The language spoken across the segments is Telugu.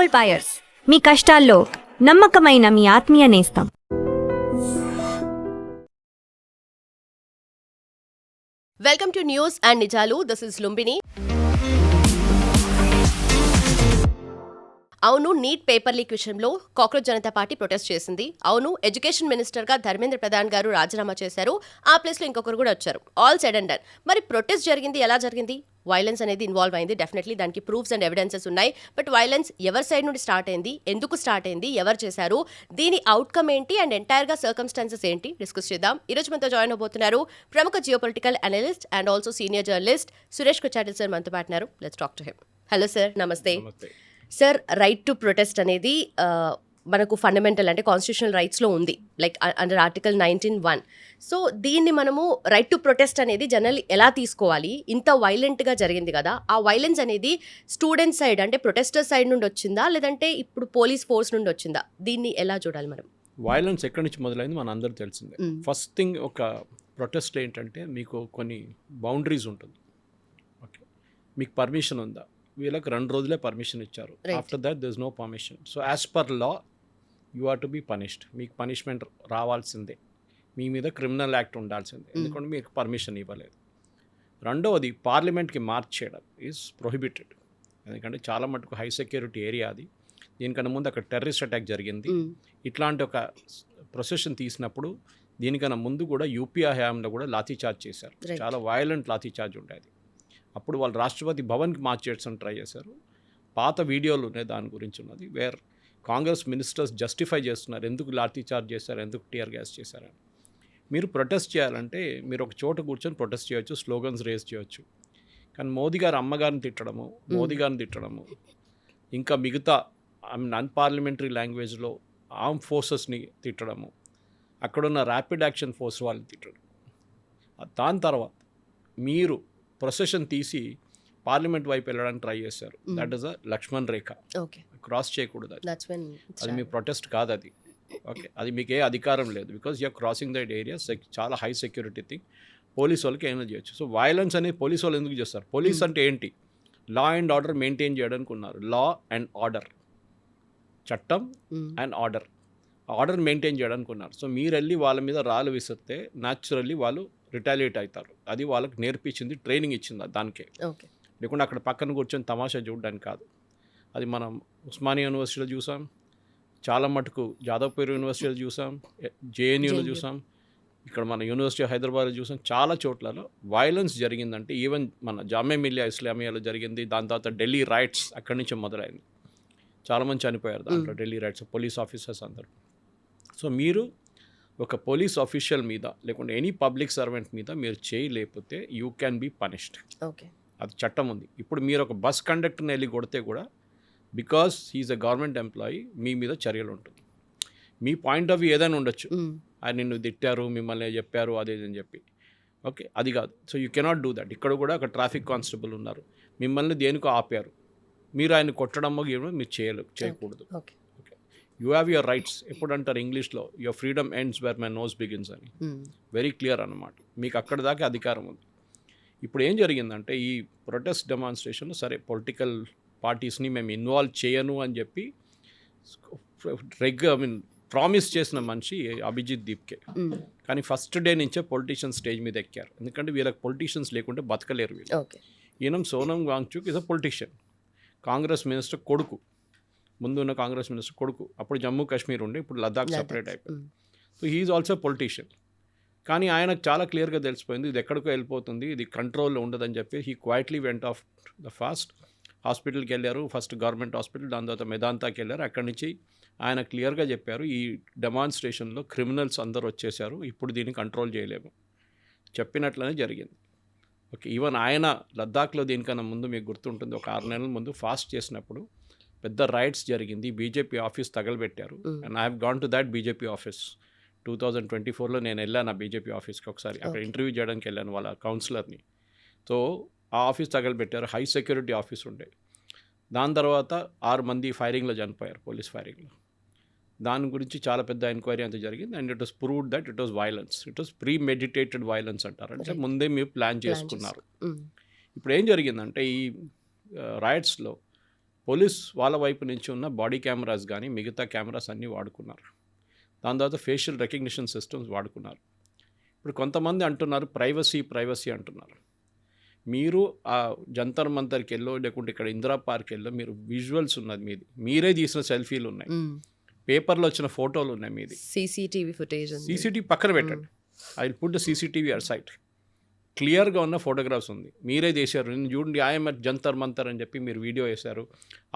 గోల్డ్ బయర్స్, మీ కష్టాల్లో నమ్మకమైన మీ ఆత్మీయ నేస్తం. వెల్కమ్ టు న్యూస్ అండ్ నిజాలు. This is Lumbini. అవును, నీట్ పేపర్ లీక్ విషయంలో కాక్రోచ్ జనతా పార్టీ ప్రొటెస్ట్ చేసింది. అవును, ఎడ్యుకేషన్ మినిస్టర్గా ధర్మేంద్ర ప్రధాన్ గారు రాజీనామా చేశారు. ఆ ప్లేస్లో ఇంకొకరు కూడా వచ్చారు. All said and done. మరి ప్రొటెస్ట్ జరిగింది, ఎలా జరిగింది? వైలెన్స్ అనేది ఇన్వాల్వ్ అయింది. డెఫినెట్లీ దానికి ప్రూఫ్స్ అండ్ ఎవిడెన్సెస్ ఉన్నాయి. బట్ వైలెన్స్ ఎవరి సైడ్ నుండి స్టార్ట్ అయింది, ఎందుకు స్టార్ట్ అయింది, ఎవరు చేశారు, దీని అవుట్కమ్ ఏంటి అండ్ ఎంటైర్గా సర్కమ్స్టాన్సెస్ ఏంటి డిస్కస్ చేద్దాం. ఈ రోజు మనతో జాయిన్ అవబోతున్నారు ప్రముఖ geopolitical analyst and also senior journalist Suresh Kochatti sir మనతో పాటున్నారు. Let's talk to him. Hello sir, నమస్తే. సార్, రైట్ టు ప్రొటెస్ట్ అనేది మనకు ఫండమెంటల్ అంటే కాన్స్టిట్యూషనల్ రైట్స్లో ఉంది, లైక్ అండర్ ఆర్టికల్ 19(1). సో దీన్ని మనము రైట్ టు ప్రొటెస్ట్ అనేది జనరల్లీ ఎలా తీసుకోవాలి? ఇంత వైలెంట్గా జరిగింది కదా, ఆ వైలెన్స్ అనేది స్టూడెంట్ సైడ్ అంటే ప్రొటెస్టర్ సైడ్ నుండి వచ్చిందా, లేదంటే ఇప్పుడు పోలీస్ ఫోర్స్ నుండి వచ్చిందా? దీన్ని ఎలా చూడాలి మనం? వైలెన్స్ ఎక్కడి నుంచి మొదలైంది మన అందరూ తెలిసిందే. ఫస్ట్ థింగ్, ఒక ప్రొటెస్ట్ ఏంటంటే మీకు కొన్ని బౌండరీస్ ఉంటుంది. ఓకే, మీకు పర్మిషన్ ఉందా? వీళ్ళకి 2 రోజులే పర్మిషన్ ఇచ్చారు. After that there is no permission. So as per law you are to be punished. మీకు పనిష్మెంట్ రావాల్సిందే, మీ మీద క్రిమినల్ యాక్ట్ ఉండాల్సిందే, ఎందుకంటే మీకు పర్మిషన్ ఇవ్వలేదు. రెండవది, పార్లమెంట్కి మార్చ్ చేయడం ఈజ్ ప్రొహిబిటెడ్, ఎందుకంటే చాలా మటుకు హై సెక్యూరిటీ ఏరియా అది. దీనికన్నా ముందు అక్కడ టెర్రరిస్ట్ అటాక్ జరిగింది. ఇట్లాంటి ఒక ప్రొసెషన్ తీసినప్పుడు దీనికన్నా ముందు కూడా యూపీ హయాంలో కూడా లాఠీచార్జ్ చేశారు. చాలా వైలెంట్ లాఠీచార్జ్ ఉండేది. అప్పుడు వాళ్ళు రాష్ట్రపతి భవన్కి మార్చ్ చేయడానికి ట్రై చేశారు. పాత వీడియోలు ఉన్నాయి దాని గురించి ఉన్నది, వేర్ కాంగ్రెస్ మినిస్టర్స్ జస్టిఫై చేస్తున్నారు ఎందుకు లాఠీ చార్జ్ చేశారు, ఎందుకు టియర్ గ్యాస్ చేశారని. మీరు ప్రొటెస్ట్ చేయాలంటే మీరు ఒక చోట కూర్చొని ప్రొటెస్ట్ చేయొచ్చు, స్లోగన్స్ రేస్ చేయొచ్చు. కానీ మోదీ గారు అమ్మగారిని తిట్టడము, మోదీ గారిని తిట్టడము, ఇంకా మిగతా అన్పార్లమెంటరీ లాంగ్వేజ్లో ఆర్మ్ ఫోర్సెస్ని తిట్టడము, అక్కడున్న ర్యాపిడ్ యాక్షన్ ఫోర్స్ వాళ్ళని తిట్టడం, దాని తర్వాత మీరు ప్రొసెషన్ తీసి పార్లమెంట్ వైపు వెళ్ళడానికి ట్రై చేశారు. That is a Lakshman Rekha. Cross చేయకూడదు, అది మీ ప్రొటెస్ట్ కాదు అది. ఓకే, అది మీకు ఏ అధికారం లేదు, because you're crossing that area. చాలా హై సెక్యూరిటీ థింగ్. పోలీస్ వాళ్ళకి ఏమైనా చేయొచ్చు. సో వైలెన్స్ అనేది పోలీస్ వాళ్ళు ఎందుకు చేస్తారు? పోలీస్ అంటే ఏంటి? లా అండ్ ఆర్డర్ మెయింటైన్ చేయడానికి ఉన్నారు. లా అండ్ ఆర్డర్, చట్టం అండ్ ఆర్డర్, ఆర్డర్ మెయింటైన్ చేయడానికి ఉన్నారు. సో మీరు వెళ్ళి వాళ్ళ మీద రాళ్ళు విసిరితే న్యాచురల్లీ వాళ్ళు రిటాలియేట్ అవుతారు. అది వాళ్ళకి నేర్పించింది, ట్రైనింగ్ ఇచ్చింది దానికే. లేకుంటే అక్కడ పక్కన కూర్చొని తమాషా చూడడానికి కాదు. అది మనం ఉస్మానియా యూనివర్సిటీలో చూసాం, చాలా మటుకు జాదవ్పూర్ యూనివర్సిటీలో చూసాం, జేఎన్యూలో చూసాం, ఇక్కడ మన యూనివర్సిటీ హైదరాబాద్లో చూసాం. చాలా చోట్లలో వైలెన్స్ జరిగిందంటే, ఈవెన్ మన జామియా మిలియా ఇస్లామియాలో జరిగింది. దాని తర్వాత ఢిల్లీ రైట్స్ అక్కడి నుంచి మొదలైంది. చాలామంది చనిపోయారు దాంట్లో, ఢిల్లీ రైట్స్, పోలీస్ ఆఫీసర్స్ అందరూ. సో మీరు ఒక పోలీస్ ఆఫీషియల్ మీద లేకుంటే ఎనీ పబ్లిక్ సర్వెంట్ మీద మీరు చేయలేకపోతే you can be punished. Okay, అది చట్టం ఉంది. ఇప్పుడు మీరు ఒక బస్ కండక్టర్ని వెళ్ళి కొడితే కూడా, because he is a government employee, మీ మీద చర్యలు ఉంటుంది. మీ పాయింట్ ఆఫ్ వ్యూ ఏదైనా ఉండొచ్చు, ఆయన నిన్ను తిట్టారు, మిమ్మల్ని చెప్పారు అదే అని చెప్పి. ఓకే, అది కాదు. So you cannot do that. ఇక్కడ కూడా ఒక ట్రాఫిక్ కానిస్టేబుల్ ఉన్నారు, మిమ్మల్ని దేనికో ఆపారు, మీరు ఆయన కొట్టడమో మీరు చేయకూడదు. You have your rights. ఎప్పుడు అంటారు ఇంగ్లీష్లో, your freedom ends where my nose begins అని. వెరీ క్లియర్ అన్నమాట. మీకు అక్కడ దాకా అధికారం ఉంది. ఇప్పుడు ఏం జరిగిందంటే, ఈ ప్రొటెస్ట్ డెమాన్స్ట్రేషన్లో సరే పొలిటికల్ పార్టీస్ని మేము ఇన్వాల్వ్ చేయను అని చెప్పి ప్రామిస్ చేసిన మనిషి అభిజిత్ దీప్కే. కానీ ఫస్ట్ డే నుంచే పొలిటీషియన్స్ స్టేజ్ మీద ఎక్కారు. ఎందుకంటే వీళ్ళకి పొలిటీషియన్స్ లేకుంటే బతకలేరు వీళ్ళు. ఈయన Sonam Wangchuk is a politician, Congress minister కొడుకు, ముందున్న కాంగ్రెస్ మినిస్టర్ కొడుకు. అప్పుడు జమ్మూ కాశ్మీర్ ఉండే, ఇప్పుడు లద్దాఖ్ సపరేట్ అయిపోయింది. So he is also politician. కానీ ఆయనకు చాలా క్లియర్గా తెలిసిపోయింది ఇది ఎక్కడికో వెళ్ళిపోతుంది, ఇది కంట్రోల్లో ఉండదని చెప్పి he quietly went off the fast. హాస్పిటల్కి వెళ్ళారు, ఫస్ట్ గవర్నమెంట్ హాస్పిటల్, దాని తర్వాత మెదాంతాకి వెళ్ళారు. అక్కడి నుంచి ఆయన క్లియర్గా చెప్పారు, ఈ డెమాన్స్ట్రేషన్లో క్రిమినల్స్ అందరూ వచ్చేసారు, ఇప్పుడు దీన్ని కంట్రోల్ చేయలేము, చెప్పినట్లనే జరిగింది. ఓకే, ఈవెన్ ఆయన లద్దాఖ్లో దీనికన్నా ముందు మీకు గుర్తుంటుంది, ఒక 6 నెలల ముందు ఫాస్ట్ చేసినప్పుడు పెద్ద రైట్స్ జరిగింది, బీజేపీ ఆఫీస్ తగలబెట్టారు. And I have gone to that BJP office 2024లో. నేను వెళ్ళాను ఆ బీజేపీ ఆఫీస్కి ఒకసారి, అక్కడ ఇంటర్వ్యూ చేయడానికి వెళ్ళాను వాళ్ళ కౌన్సిలర్ని. సో ఆ ఆఫీస్ తగలబెట్టారు, హై సెక్యూరిటీ ఆఫీస్ ఉండే. దాని తర్వాత 6 మంది ఫైరింగ్లో చనిపోయారు, పోలీస్ ఫైరింగ్లో. దాని గురించి చాలా పెద్ద ఎంక్వైరీ అంతా జరిగింది. And it was proved that it was violence, it was pre meditated violence అంటారు, అంటే ముందే మీరు ప్లాన్ చేసుకున్నారు. ఇప్పుడు ఏం జరిగిందంటే, ఈ రైట్స్లో పోలీస్ వాళ్ళ వైపు నుంచి ఉన్న బాడీ కెమెరాస్ కానీ మిగతా కెమెరాస్ అన్నీ వాడుకున్నారు. దాని తర్వాత ఫేషియల్ రికగ్నిషన్ సిస్టమ్స్ వాడుకున్నారు. ఇప్పుడు కొంతమంది అంటున్నారు ప్రైవసీ అంటున్నారు. మీరు ఆ జంతర్ మంతర్కి వెళ్ళో లేకుంటే ఇక్కడ ఇందిరా పార్క్ వెళ్ళో మీరు విజువల్స్ ఉన్నది మీది, మీరే తీసిన సెల్ఫీలు ఉన్నాయి, పేపర్లో వచ్చిన ఫోటోలు ఉన్నాయి మీది, సీసీటీవీ ఫుటేజ్ సీసీటీవీ పక్కన పెట్టండి, I will put the CCTV at site, క్లియర్గా ఉన్న ఫోటోగ్రాఫ్స్ ఉంది, మీరే చేశారు. నేను చూడండి ఐఎమ్ అట్ జంతర్ మంతర్ అని చెప్పి మీరు వీడియో వేశారు,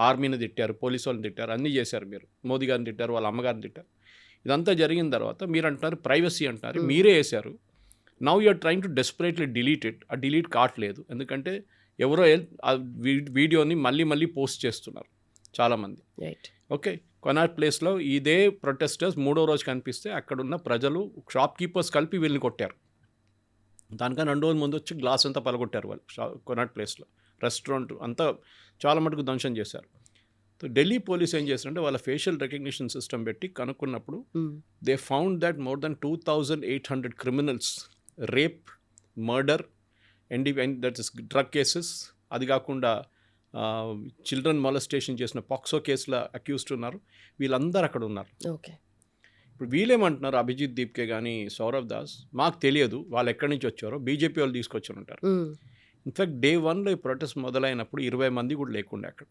ఆర్మీని తిట్టారు, పోలీసు వాళ్ళని తిట్టారు, అన్నీ చేశారు మీరు, మోదీ గారిని తిట్టారు, వాళ్ళ అమ్మగారిని తిట్టారు. ఇదంతా జరిగిన తర్వాత మీరు అంటున్నారు ప్రైవసీ అంటారు, మీరే వేశారు. Now you're trying to desperately delete it. ఆ డిలీట్ కావట్లేదు, ఎందుకంటే ఎవరో ఆ వీడియోని మళ్ళీ పోస్ట్ చేస్తున్నారు చాలామంది. ఓకే, కొనాట్ ప్లేస్లో ఇదే ప్రొటెస్టర్స్ 3వ రోజు కనిపిస్తే అక్కడున్న ప్రజలు షాప్ కీపర్స్ కలిపి వీళ్ళని కొట్టారు. దానికన్నా 2 రోజుల ముందు వచ్చి గ్లాస్ అంతా పలగొట్టారు వాళ్ళు కొనాట్ ప్లేస్లో, రెస్టారెంట్ అంతా చాలా మటుకు ధ్వంసం చేశారు. సో ఢిల్లీ పోలీస్ ఏం చేశారంటే వాళ్ళ ఫేషియల్ రికగ్నిషన్ సిస్టమ్ పెట్టి కనుక్కున్నప్పుడు they found that more than 2,800 criminals, rape, murder, that is drug cases, అది కాకుండా చిల్డ్రన్ మొలస్టేషన్ చేసిన పాక్సో కేసులో అక్యూజ్డ్ ఉన్నారు, వీళ్ళందరూ అక్కడ ఉన్నారు. ఓకే, ఇప్పుడు వీళ్ళేమంటున్నారు, అభిజిత్ దీప్కే కానీ సౌరవ్ దాస్, మాకు తెలియదు వాళ్ళు ఎక్కడి నుంచి వచ్చారో, బీజేపీ వాళ్ళు తీసుకొచ్చారు ఉంటారు. ఇన్ఫ్యాక్ట్ డే 1లో ఈ ప్రొటెస్ట్ మొదలైనప్పుడు 20 మంది కూడా లేకుండే అక్కడ.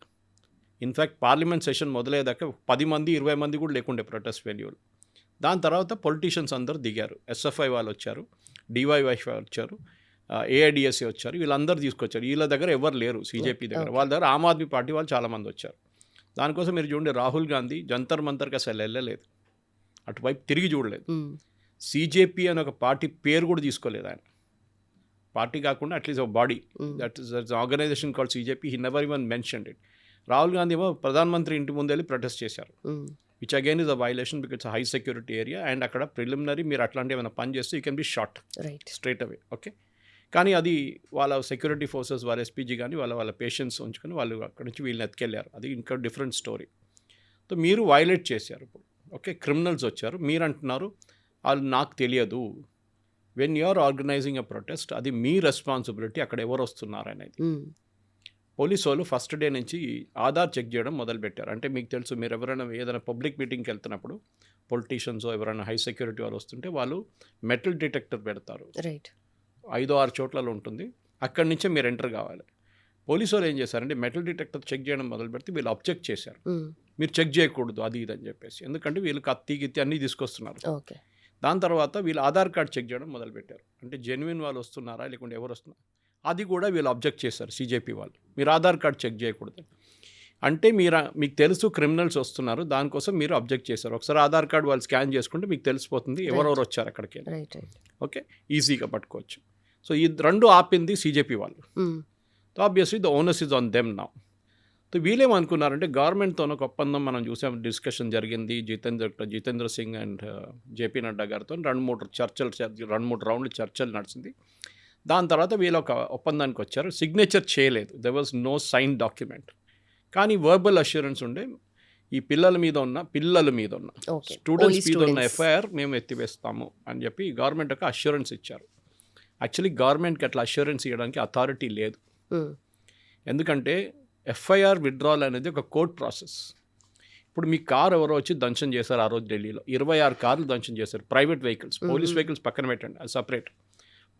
ఇన్ఫ్యాక్ట్ పార్లమెంట్ సెషన్ మొదలయ్యేదాకా 10 మంది 20 మంది కూడా లేకుండే ప్రొటెస్ట్ వెన్యూలు. దాని తర్వాత పొలిటీషియన్స్ అందరూ దిగారు, ఎస్ఎఫ్ఐ వాళ్ళు వచ్చారు, డివైఎఫ్ఐ వచ్చారు, ఏఐడిఎస్ఏ వచ్చారు, వీళ్ళందరూ తీసుకొచ్చారు. వీళ్ళ దగ్గర ఎవరు లేరు సీజేపీ దగ్గర, వాళ్ళ దగ్గర ఆమ్ ఆద్మీ పార్టీ వాళ్ళు చాలామంది వచ్చారు. దానికోసం మీరు చూడండి రాహుల్ గాంధీ జంతర్ మంతర్కి అసలు వెళ్ళలేదు, అటువైపు తిరిగి చూడలేదు. సీజేపీ అని ఒక పార్టీ పేరు కూడా తీసుకోలేదు ఆయన, పార్టీ కాకుండా అట్లీస్ట్ ఒక body, that is organisation called CJP, he never even mentioned it. Rahul Gandhi ఏమో ప్రధానమంత్రి ఇంటి ముందు వెళ్ళి ప్రొటెస్ట్ చేశారు, which again is a violation because high security area, and అక్కడ ప్రిలిమినరీ మీరు అట్లాంటి ఏమైనా పని చేస్తే you can be shot straight away. Okay, కానీ అది వాళ్ళ సెక్యూరిటీ ఫోర్సెస్, వాళ్ళ ఎస్పీజీ కానీ వాళ్ళ పేషెంట్స్ ఉంచుకొని వాళ్ళు అక్కడి నుంచి వీళ్ళని ఎత్తుకెళ్ళారు, అది ఇంకా డిఫరెంట్ స్టోరీ. సో మీరు వైలేట్ చేశారు ఇప్పుడు. ఓకే, క్రిమినల్స్ వచ్చారు, మీరు అంటున్నారు వాళ్ళు నాకు తెలియదు. When you are organising a protest అది మీ రెస్పాన్సిబిలిటీ, అక్కడ ఎవరు వస్తున్నారు అనేది. పోలీసు వాళ్ళు ఫస్ట్ డే నుంచి ఆధార్ చెక్ చేయడం మొదలుపెట్టారు. అంటే మీకు తెలుసు, మీరు ఎవరైనా ఏదైనా పబ్లిక్ మీటింగ్కి వెళ్తున్నప్పుడు పొలిటీషియన్స్ ఎవరైనా హై సెక్యూరిటీ వాళ్ళు వస్తుంటే వాళ్ళు మెటల్ డిటెక్టర్ పెడతారు, 5-6 చోట్లలో ఉంటుంది, అక్కడి నుంచే మీరు ఎంటర్ కావాలి. పోలీసు వాళ్ళు ఏం చేశారంటే మెటల్ డిటెక్టర్ చెక్ చేయడం మొదలు పెడితే వీళ్ళు అబ్జెక్ట్ చేశారు, మీరు చెక్ చేయకూడదు అది ఇది అని చెప్పేసి, ఎందుకంటే వీళ్ళు కత్తి గిత్తి అన్నీ తీసుకొస్తున్నారు. దాని తర్వాత వీళ్ళు ఆధార్ కార్డ్ చెక్ చేయడం మొదలుపెట్టారు, అంటే జెన్యున్ వాళ్ళు వస్తున్నారా లేకుంటే ఎవరు వస్తున్నారు, అది కూడా వీళ్ళు అబ్జెక్ట్ చేశారు సీజేపీ వాళ్ళు, మీరు ఆధార్ కార్డ్ చెక్ చేయకూడదు. అంటే మీకు తెలుసు క్రిమినల్స్ వస్తున్నారు, దానికోసం మీరు అబ్జెక్ట్ చేశారు. ఒకసారి ఆధార్ కార్డ్ వాళ్ళు స్కాన్ చేసుకుంటే మీకు తెలిసిపోతుంది ఎవరెవరు వచ్చారు అక్కడికి. ఓకే, ఈజీగా పట్టుకోవచ్చు. సో ఈ 2 ఆపింది సీజేపీ వాళ్ళు. So obviously the onus is on them now. So వీళ్ళేమనుకున్నారంటే గవర్నమెంట్తో ఒక ఒప్పందం మనం చూసాం, డిస్కషన్ జరిగింది, జితేంద్ర సింగ్ అండ్ జేపీ నడ్డా గారితో 2-3 రౌండ్లు చర్చలు నడిచింది. దాని తర్వాత వీళ్ళు ఒక ఒప్పందానికి వచ్చారు, సిగ్నేచర్ చేయలేదు, there was no sign document, కానీ వర్బల్ అష్యూరెన్స్ ఉండే ఈ పిల్లల మీద ఉన్న స్టూడెంట్స్ మీద ఉన్న ఎఫ్ఐఆర్ మేము ఎత్తివేస్తాము అని చెప్పి గవర్నమెంట్ ఒక అష్యూరెన్స్ ఇచ్చారు. యాక్చువల్లీ గవర్నమెంట్కి అట్లా అష్యూరెన్స్ ఇవ్వడానికి అథారిటీ లేదు, ఎందుకంటే ఎఫ్ఐఆర్ విత్డ్రాల్ అనేది ఒక కోర్ట్ ప్రాసెస్. ఇప్పుడు మీ కారు ఎవరో వచ్చి ధ్వంసం చేశారు ఆ రోజు ఢిల్లీలో, 26 కార్లు ధ్వంసం చేశారు, ప్రైవేట్ వెహికల్స్, పోలీస్ వెహికల్స్ పక్కన పెట్టండి, అది సపరేట్,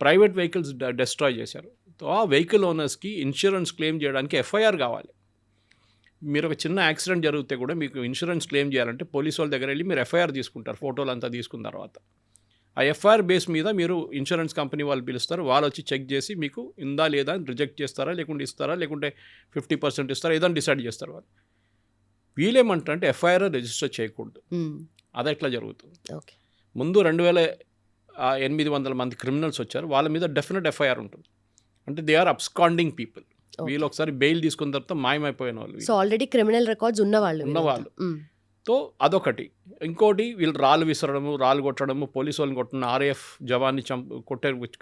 ప్రైవేట్ వెహికల్స్ డెస్ట్రాయ్ చేశారు. ఆ వెహికల్ ఓనర్స్కి ఇన్సూరెన్స్ క్లెయిమ్ చేయడానికి ఎఫ్ఐఆర్ కావాలి. మీరు ఒక చిన్న యాక్సిడెంట్ జరిగితే కూడా మీకు ఇన్సూరెన్స్ క్లెయిమ్ చేయాలంటే పోలీసు వాళ్ళ దగ్గర వెళ్ళి మీరు ఎఫ్ఐఆర్ తీసుకుంటారు, ఫోటోలు అంతా తీసుకున్న తర్వాత. ఆ ఎఫ్ఐఆర్ బేస్ మీద మీరు ఇన్సూరెన్స్ కంపెనీ వాళ్ళు పిలుస్తారు, వాళ్ళు వచ్చి చెక్ చేసి మీకు ఉందా లేదా అని రిజెక్ట్ చేస్తారా, లేకుంటే ఇస్తారా, లేకుంటే 50% ఇస్తారా, ఏదైనా డిసైడ్ చేస్తారు వాళ్ళు. వీళ్ళేమంటారంటే ఎఫ్ఐఆర్ రిజిస్టర్ చేయకూడదు, అది ఎట్లా జరుగుతుంది. ముందు 2,800 మంది క్రిమినల్స్ వచ్చారు, వాళ్ళ మీద డెఫినెట్ ఎఫ్ఐఆర్ ఉంటుంది, అంటే దే ఆర్ అబ్స్కాండింగ్ పీపుల్. వీళ్ళు ఒకసారి బెయిల్ తీసుకున్న తర్వాత మాయమైపోయిన వాళ్ళు, సో ఆల్రెడీ క్రిమినల్ రికార్డ్స్ ఉన్నవాళ్ళు. సో అదొకటి. ఇంకోటి వీళ్ళు రాళ్ళు విసరడము, రాళ్ళు కొట్టడము, పోలీసు వాళ్ళని కొట్టిన RAF జవాన్ని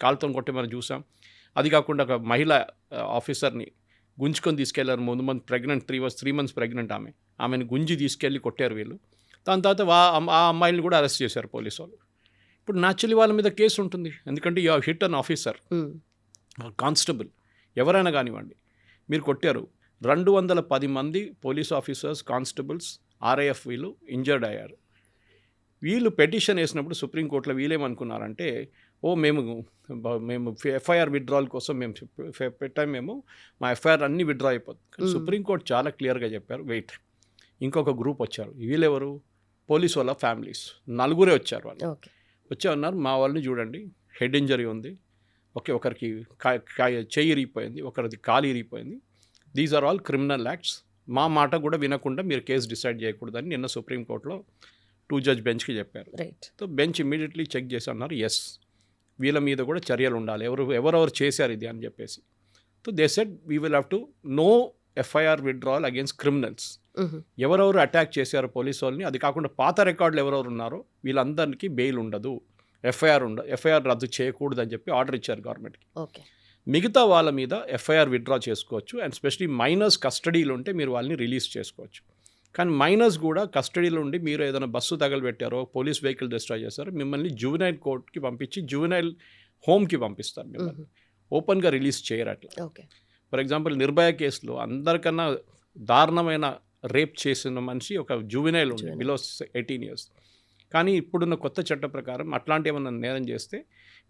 కాలుతో కొట్టే మనం చూసాం. అది కాకుండా ఒక మహిళ ఆఫీసర్ని గుంజుకొని తీసుకెళ్లారు, ముందు మంత్ ప్రెగ్నెంట్, 3 months ప్రెగ్నెంట్ ఆమెను గుంజి తీసుకెళ్ళి కొట్టారు వీళ్ళు. దాని తర్వాత ఆ అమ్మాయిని కూడా అరెస్ట్ చేశారు పోలీసు వాళ్ళు. ఇప్పుడు న్యాచురలీ వాళ్ళ మీద కేసు ఉంటుంది, ఎందుకంటే you hit an officer, constable ఎవరైనా కానివ్వండి, మీరు కొట్టారు. 210 మంది పోలీస్ ఆఫీసర్స్, కానిస్టేబుల్స్, ఆర్ఐఎఫ్ వీళ్ళు ఇంజర్డ్ అయ్యారు. వీళ్ళు పెటిషన్ వేసినప్పుడు సుప్రీంకోర్టులో వీళ్ళేమనుకున్నారంటే, మేము ఎఫ్ఐఆర్ విత్డ్రాల్ కోసం మేము పెట్టాము, మా ఎఫ్ఐఆర్ అన్నీ విత్డ్రా అయిపోతుంది. కానీ సుప్రీంకోర్టు చాలా క్లియర్గా చెప్పారు, వెయిట్, ఇంకొక గ్రూప్ వచ్చారు. వీళ్ళెవరు? పోలీస్ వాళ్ళ ఫ్యామిలీస్ 4 వచ్చారు. వాళ్ళు వచ్చి అన్నారు, మా వాళ్ళని చూడండి, హెడ్ ఇంజరీ ఉంది, ఒకరికి చెయ్యి ఇరిగిపోయింది, ఒకరిది కాలు ఇరిగిపోయింది, these are all criminal acts, మా మాట కూడా వినకుండా మీరు కేసు డిసైడ్ చేయకూడదని నిన్న సుప్రీంకోర్టులో 2 జడ్జ్ బెంచ్కి చెప్పారు. సో బెంచ్ ఇమీడియట్లీ చెక్ చేసి అన్నారు, ఎస్, వీళ్ళ మీద కూడా చర్యలు ఉండాలి, ఎవరెవరు చేశారు ఇది అని చెప్పేసి. So they said we will have to know FIR withdrawal against criminals. ఎవరెవరు అటాక్ చేశారో పోలీసు వాళ్ళని, అది కాకుండా పాత రికార్డులు ఎవరెవరు ఉన్నారో వీళ్ళందరికీ బెయిల్ ఉండదు, ఎఫ్ఐఆర్ రద్దు చేయకూడదు అని చెప్పి ఆర్డర్ ఇచ్చారు గవర్నమెంట్కి. మిగతా వాళ్ళ మీద ఎఫ్ఐఆర్ విత్డ్రా చేసుకోవచ్చు, అండ్ స్పెషలీ మైనర్స్ కస్టడీలో ఉంటే మీరు వాళ్ళని రిలీజ్ చేసుకోవచ్చు. కానీ మైనర్స్ కూడా కస్టడీలో ఉండి మీరు ఏదైనా బస్సు తగలబెట్టారో, పోలీస్ వెహికల్ డిస్ట్రాయ్ చేస్తారో, మిమ్మల్ని జువెనైల్ కోర్ట్కి పంపించి జువెనైల్ హోమ్కి పంపిస్తారు, మిమ్మల్ని ఓపెన్గా రిలీజ్ చేయరు అట్లా. ఫర్ ఎగ్జాంపుల్ నిర్భయ కేసులో అందరికన్నా దారుణమైన రేప్ చేసిన మనిషి ఒక జువెనైల్ ఉంది, బిలో 18 years. కానీ ఇప్పుడున్న కొత్త చట్ట ప్రకారం అట్లాంటి ఏమన్నా నేరం చేస్తే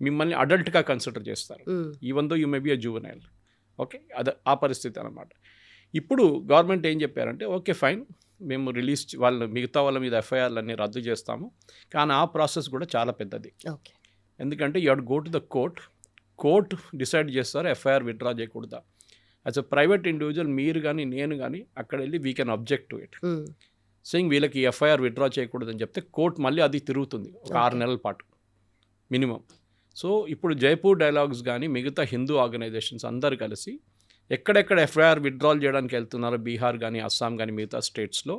మిమ్మల్ని అడల్ట్గా కన్సిడర్ చేస్తారు, even though you may be a juvenile. Okay, అది ఆ పరిస్థితి అన్నమాట. ఇప్పుడు గవర్నమెంట్ ఏం చెప్పారంటే, ఓకే ఫైన్, మేము మిగతా వాళ్ళ మీద ఎఫ్ఐఆర్లన్నీ రద్దు చేస్తాము, కానీ ఆ ప్రాసెస్ కూడా చాలా పెద్దది. ఎందుకంటే you have to go to the court decide చేస్తారు ఎఫ్ఐఆర్ విత్డ్రా చేయకూడదా. యాజ్ అ ప్రైవేట్ ఇండివిజువల్ మీరు కానీ నేను కానీ అక్కడ వెళ్ళి we can object to it, saying వీళ్ళకి ఎఫ్ఐఆర్ విత్డ్రా చేయకూడదని చెప్తే కోర్ట్ మళ్ళీ అది తిరుగుతుంది ఒక 6 నెలల పాటు మినిమం. సో ఇప్పుడు జైపూర్ డైలాగ్స్ కానీ మిగతా హిందూ ఆర్గనైజేషన్స్ అందరు కలిసి ఎక్కడెక్కడ ఎఫ్ఐఆర్ విత్డ్రాల్ చేయడానికి వెళ్తున్నారో, బీహార్ కానీ అస్సాం కానీ మిగతా స్టేట్స్లో,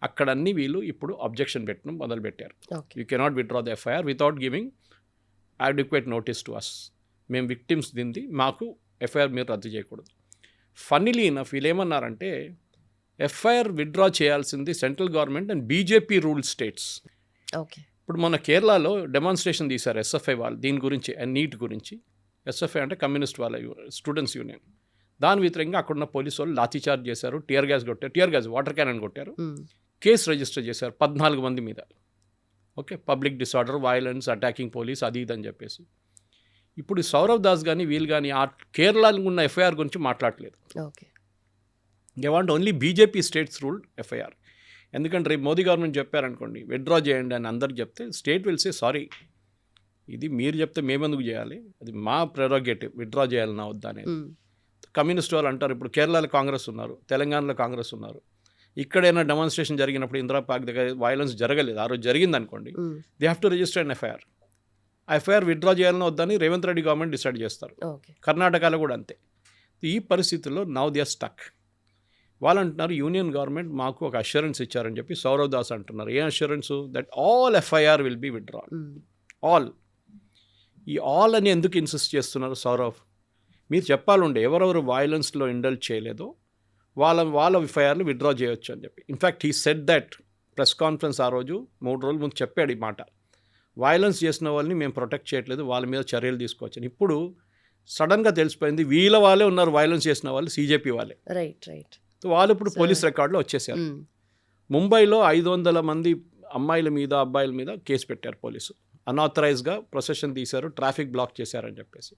అక్కడన్నీ వీళ్ళు ఇప్పుడు అబ్జెక్షన్ పెట్టడం మొదలుపెట్టారు. You cannot withdraw the FIR without giving adequate notice to us. మేము విక్టిమ్స్ దింది, మాకు ఎఫ్ఐఆర్ మీరు రద్దు చేయకూడదు. ఫన్నీలీ ఇనఫ్ వీళ్ళు ఏమన్నారంటే, ఎఫ్ఐఆర్ విత్డ్రా చేయాల్సింది central government and BJP rule states. ఇప్పుడు మన కేరళలో డెమాన్స్ట్రేషన్ తీశారు ఎస్ఎఫ్ఐ వాళ్ళు దీని గురించి, నీట్ గురించి. ఎస్ఎఫ్ఐ అంటే కమ్యూనిస్ట్ వాళ్ళ స్టూడెంట్స్ యూనియన్. దాని వ్యతిరేకంగా అక్కడున్న పోలీసు వాళ్ళు లాఠీ చార్జ్ చేశారు, టియర్ గ్యాస్ వాటర్ క్యానన్ కొట్టారు, కేసు రిజిస్టర్ చేశారు 14 మంది మీద. Okay, public disorder, violence, attacking police, అది ఇది అని చెప్పేసి. ఇప్పుడు సౌరవ్ దాస్ కానీ వీళ్ళు కానీ ఆ కేరళలో ఉన్న ఎఫ్ఐఆర్ గురించి మాట్లాడలేదు. They want only BJP states ruled FIR. ఎందుకంటే రేపు మోదీ గవర్నమెంట్ చెప్పారనుకోండి విత్డ్రా చేయండి అని అందరికి చెప్తే, స్టేట్ విల్ సే సారీ, ఇది మీరు చెప్తే మేమెందుకు చేయాలి, అది మా ప్రెరోగేటివ్, విత్డ్రా చేయాలన్నా వద్దా అనేది. కమ్యూనిస్ట్ వాళ్ళు అంటారు, ఇప్పుడు కేరళలో కాంగ్రెస్ ఉన్నారు, తెలంగాణలో కాంగ్రెస్ ఉన్నారు, ఇక్కడైనా డెమాన్స్ట్రేషన్ జరిగినప్పుడు ఇందిరా పార్క్ దగ్గర వైలెన్స్ జరగలేదు, ఆ రోజు జరిగింది అనుకోండి, they have to register an FIR. FIR withdraw చేయాలని వద్దని రేవంత్ రెడ్డి గవర్నమెంట్ డిసైడ్ చేస్తారు. కర్ణాటకలో కూడా అంతే. ఈ పరిస్థితుల్లో నౌ దే ఆర్ స్టక్. వాళ్ళు అంటున్నారు యూనియన్ గవర్నమెంట్ మాకు ఒక అష్యూరెన్స్ ఇచ్చారని చెప్పి సౌరవ్ దాస్ అంటున్నారు. ఏ assurance? That all FIR will be withdrawn. All. ఈ ఆల్ అని ఎందుకు ఇన్సిస్ట్ చేస్తున్నారు సౌరవ్? మీరు చెప్పాలండి ఎవరెవరు వైలెన్స్లో ఇండల్జ్ చేయలేదో వాళ్ళ ఎఫ్ఐఆర్లు విత్డ్రా చేయొచ్చు అని చెప్పి. In fact he said that press conference ఆ రోజు 3 రోజుల ముందు చెప్పాడు ఈ మాట. వైలెన్స్ చేసిన వాళ్ళని మేము ప్రొటెక్ట్ చేయట్లేదు, వాళ్ళ మీద చర్యలు తీసుకోవచ్చని. ఇప్పుడు సడన్గా తెలిసిపోయింది వీళ్ళ వాళ్ళే ఉన్నారు వైలెన్స్ చేసిన వాళ్ళు, సీజేపీ వాళ్ళే. రైట్. వాళ్ళు ఇప్పుడు పోలీస్ రికార్డులో వచ్చేసారు. ముంబైలో 500 మంది అమ్మాయిల మీద అబ్బాయిల మీద కేసు పెట్టారు పోలీసు. అన్ఆథరైజ్గా ప్రొసెషన్ తీశారు, ట్రాఫిక్ బ్లాక్ చేశారని చెప్పేసి.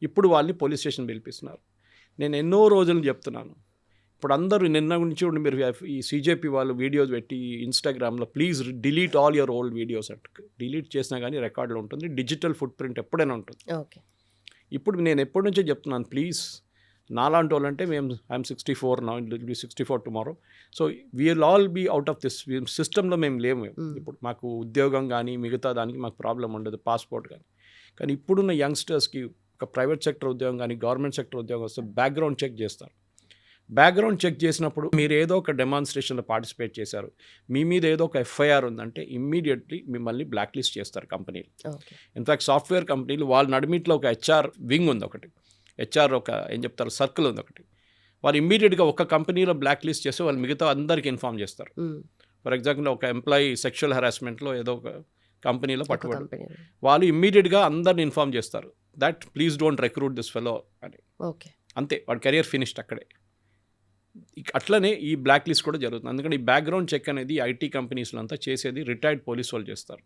ఇప్పుడు వాళ్ళని పోలీస్ స్టేషన్ పిలిపిస్తున్నారు. నేను ఎన్నో రోజులు చెప్తున్నాను, ఇప్పుడు అందరూ నిన్న నుంచి మీరు ఈ సీజేపీ వాళ్ళు వీడియోస్ పెట్టి ఇన్స్టాగ్రామ్లో please delete all your old videos అంటే డిలీట్ చేసినా కానీ రికార్డులో ఉంటుంది, డిజిటల్ ఫుట్ ప్రింట్ ఎప్పుడైనా ఉంటుంది. ఇప్పుడు నేను ఎప్పటి నుంచో చెప్తున్నాను, ప్లీజ్ నాలాంటి వాళ్ళంటే మేము ఐఎమ్ 64 నా, it be 64 tomorrow. So we'll all be out of this సిస్టంలో మేము లేము. ఇప్పుడు మాకు ఉద్యోగం కానీ మిగతా దానికి మాకు ప్రాబ్లం ఉండదు, పాస్పోర్ట్ కానీ ఇప్పుడున్న యంగ్స్టర్స్కి ఒక ప్రైవేట్ సెక్టర్ ఉద్యోగం కానీ గవర్నమెంట్ సెక్టర్ ఉద్యోగం వస్తే బ్యాక్గ్రౌండ్ చెక్ చేస్తారు. బ్యాక్గ్రౌండ్ చెక్ చేసినప్పుడు మీరు ఏదో ఒక డెమాన్స్ట్రేషన్లో పార్టిసిపేట్ చేశారు, మీ మీద ఏదో ఒక ఎఫ్ఐఆర్ ఉందంటే ఇమ్మీడియట్లీ మిమ్మల్ని బ్లాక్ లిస్ట్ చేస్తారు కంపెనీలు. ఇన్ఫ్యాక్ట్ సాఫ్ట్వేర్ కంపెనీలు వాళ్ళ నడిమిట్లో ఒక హెచ్ఆర్ వింగ్ ఉంది, ఒకటి హెచ్ఆర్ ఒక ఏం చెప్తారు సర్కిల్ ఉంది ఒకటి. వాళ్ళు ఇమ్మీడియట్గా ఒక కంపెనీలో బ్లాక్ లిస్ట్ చేస్తే వాళ్ళు మిగతా అందరికీ ఇన్ఫామ్ చేస్తారు. ఫర్ ఎగ్జాంపుల్ ఒక ఎంప్లాయీ సెక్షువల్ హెరాస్మెంట్లో ఏదో ఒక కంపెనీలో పట్టుబడి వాళ్ళు ఇమ్మీడియట్గా అందరిని ఇన్ఫామ్ చేస్తారు that please don't recruit this fellow అని. అంతే, వాడి కెరియర్ ఫినిష్డ్ అక్కడే. అట్లనే ఈ బ్లాక్ లిస్ట్ కూడా జరుగుతుంది. ఎందుకంటే ఈ బ్యాక్గ్రౌండ్ చెక్ అనేది ఐటీ కంపెనీస్లో అంతా చేసేది రిటైర్డ్ పోలీస్ వాళ్ళు చేస్తారు.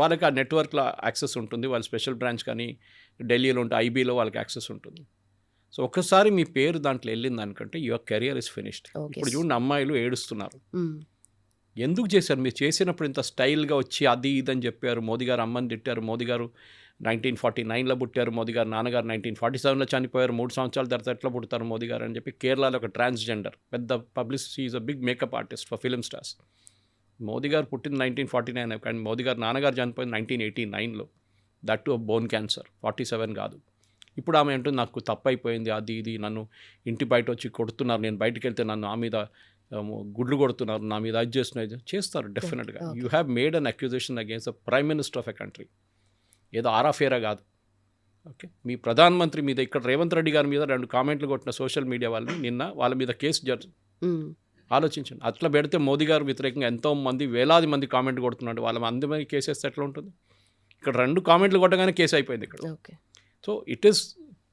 వాళ్ళకి ఆ నెట్వర్క్లో యాక్సెస్ ఉంటుంది. వాళ్ళ స్పెషల్ బ్రాంచ్ కానీ ఢిల్లీలో ఉంటే ఐబీలో వాళ్ళకి యాక్సెస్ ఉంటుంది. సో ఒక్కసారి మీ పేరు దాంట్లో వెళ్ళింది దానికంటే యువర్ కెరియర్ ఇస్ ఫినిష్డ్. ఇప్పుడు చూడండి అమ్మాయిలు ఏడుస్తున్నారు. ఎందుకు చేశారు? మీరు చేసినప్పుడు ఇంత స్టైల్గా వచ్చి అది ఇదని చెప్పారు. మోదీ గారు అమ్మని తిట్టారు. మోదీ గారు 1949లో పుట్టారు. మోదీ గారు నాన్నగారు 1947లో చనిపోయారు. 3 సంవత్సరాల తర్వాత ఎట్లా పుడతారు మోదీ గారు అని చెప్పి కేరళలో ఒక ట్రాన్స్జెండర్ పెద్ద publicity is a big makeup artist for film stars. Modi గారు పుట్టింది 1949 కానీ మోదీ గారు నాన్నగారు చనిపోయింది 1989లో. దట్ టు బోన్ క్యాన్సర్, 47 కాదు. ఇప్పుడు ఆమె అంటుంది నాకు తప్పు అయిపోయింది, అది ఇది నన్ను ఇంటి బయట వచ్చి కొడుతున్నారు, నేను బయటికి వెళ్తే నన్ను ఆ మీద గుడ్లు కొడుతున్నారు, నా మీద అది చేస్తారు డెఫినెట్గా. You have made an accusation against the prime minister of a country. ఏదో ఆరాఫేరా కాదు. ఓకే, మీ ప్రధానమంత్రి మీద ఇక్కడ రేవంత్ రెడ్డి గారి మీద 2 కామెంట్లు కొట్టిన సోషల్ మీడియా వాళ్ళని నిన్న వాళ్ళ మీద కేసు ఆలోచించండి. అట్లా పెడితే మోదీ గారు వ్యతిరేకంగా ఎంతో మంది వేలాది మంది కామెంట్ కొడుతున్నాడు. వాళ్ళ మంది కేసు వేస్తే ఎట్లా ఉంటుంది? ఇక్కడ 2 కామెంట్లు కొట్టగానే కేసు అయిపోయింది ఇక్కడ. సో ఇట్ ఈస్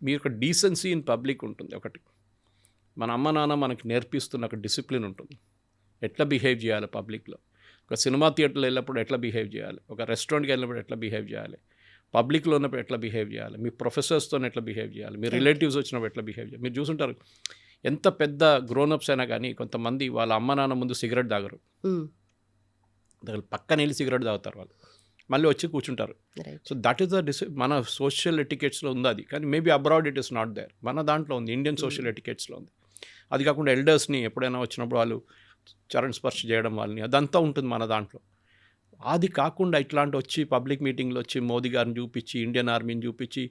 మీ యొక్క డీసెన్సీ ఇన్ పబ్లిక్ ఉంటుంది. ఒకటి మన అమ్మ నాన్న మనకి నేర్పిస్తున్న ఒక డిసిప్లిన్ ఉంటుంది. ఎట్లా బిహేవ్ చేయాలి పబ్లిక్లో. ఒక సినిమా థియేటర్లో వెళ్ళినప్పుడు ఎట్లా బిహేవ్ చేయాలి, ఒక రెస్టారెంట్కి వెళ్ళినప్పుడు ఎట్లా బిహేవ్ చేయాలి, పబ్లిక్లో ఉన్నప్పుడు ఎట్లా బిహేవ్ చేయాలి, మీ ప్రొఫెసర్స్తో ఎట్లా బిహేవ్ చేయాలి, మీ రిలేటివ్స్ వచ్చినప్పుడు ఎట్లా బిహేవ్ చేయాలి. మీరు చూసుంటారు ఎంత పెద్ద గ్రోనప్స్ అయినా కానీ కొంతమంది వాళ్ళ అమ్మ నాన్న ముందు సిగరెట్ తాగరు. పక్కన వెళ్ళి సిగరెట్ తాగుతారు వాళ్ళు, మళ్ళీ వచ్చి కూర్చుంటారు. సో దట్ ఈస్ ద మన సోషల్ ఎటికెట్స్లో ఉంది అది. కానీ maybe abroad it is not there. మన దాంట్లో ఉంది, ఇండియన్ సోషల్ ఎటికెట్స్లో ఉంది. అది కాకుండా ఎల్డర్స్ని ఎప్పుడైనా వచ్చినప్పుడు వాళ్ళు చరణ్ స్పర్శ చేయడం వాళ్ళని, అదంతా ఉంటుంది మన దాంట్లో. అది కాకుండా ఇట్లాంటి వచ్చి పబ్లిక్ మీటింగ్లో వచ్చి మోదీ గారిని చూపించి ఇండియన్ ఆర్మీని చూపించి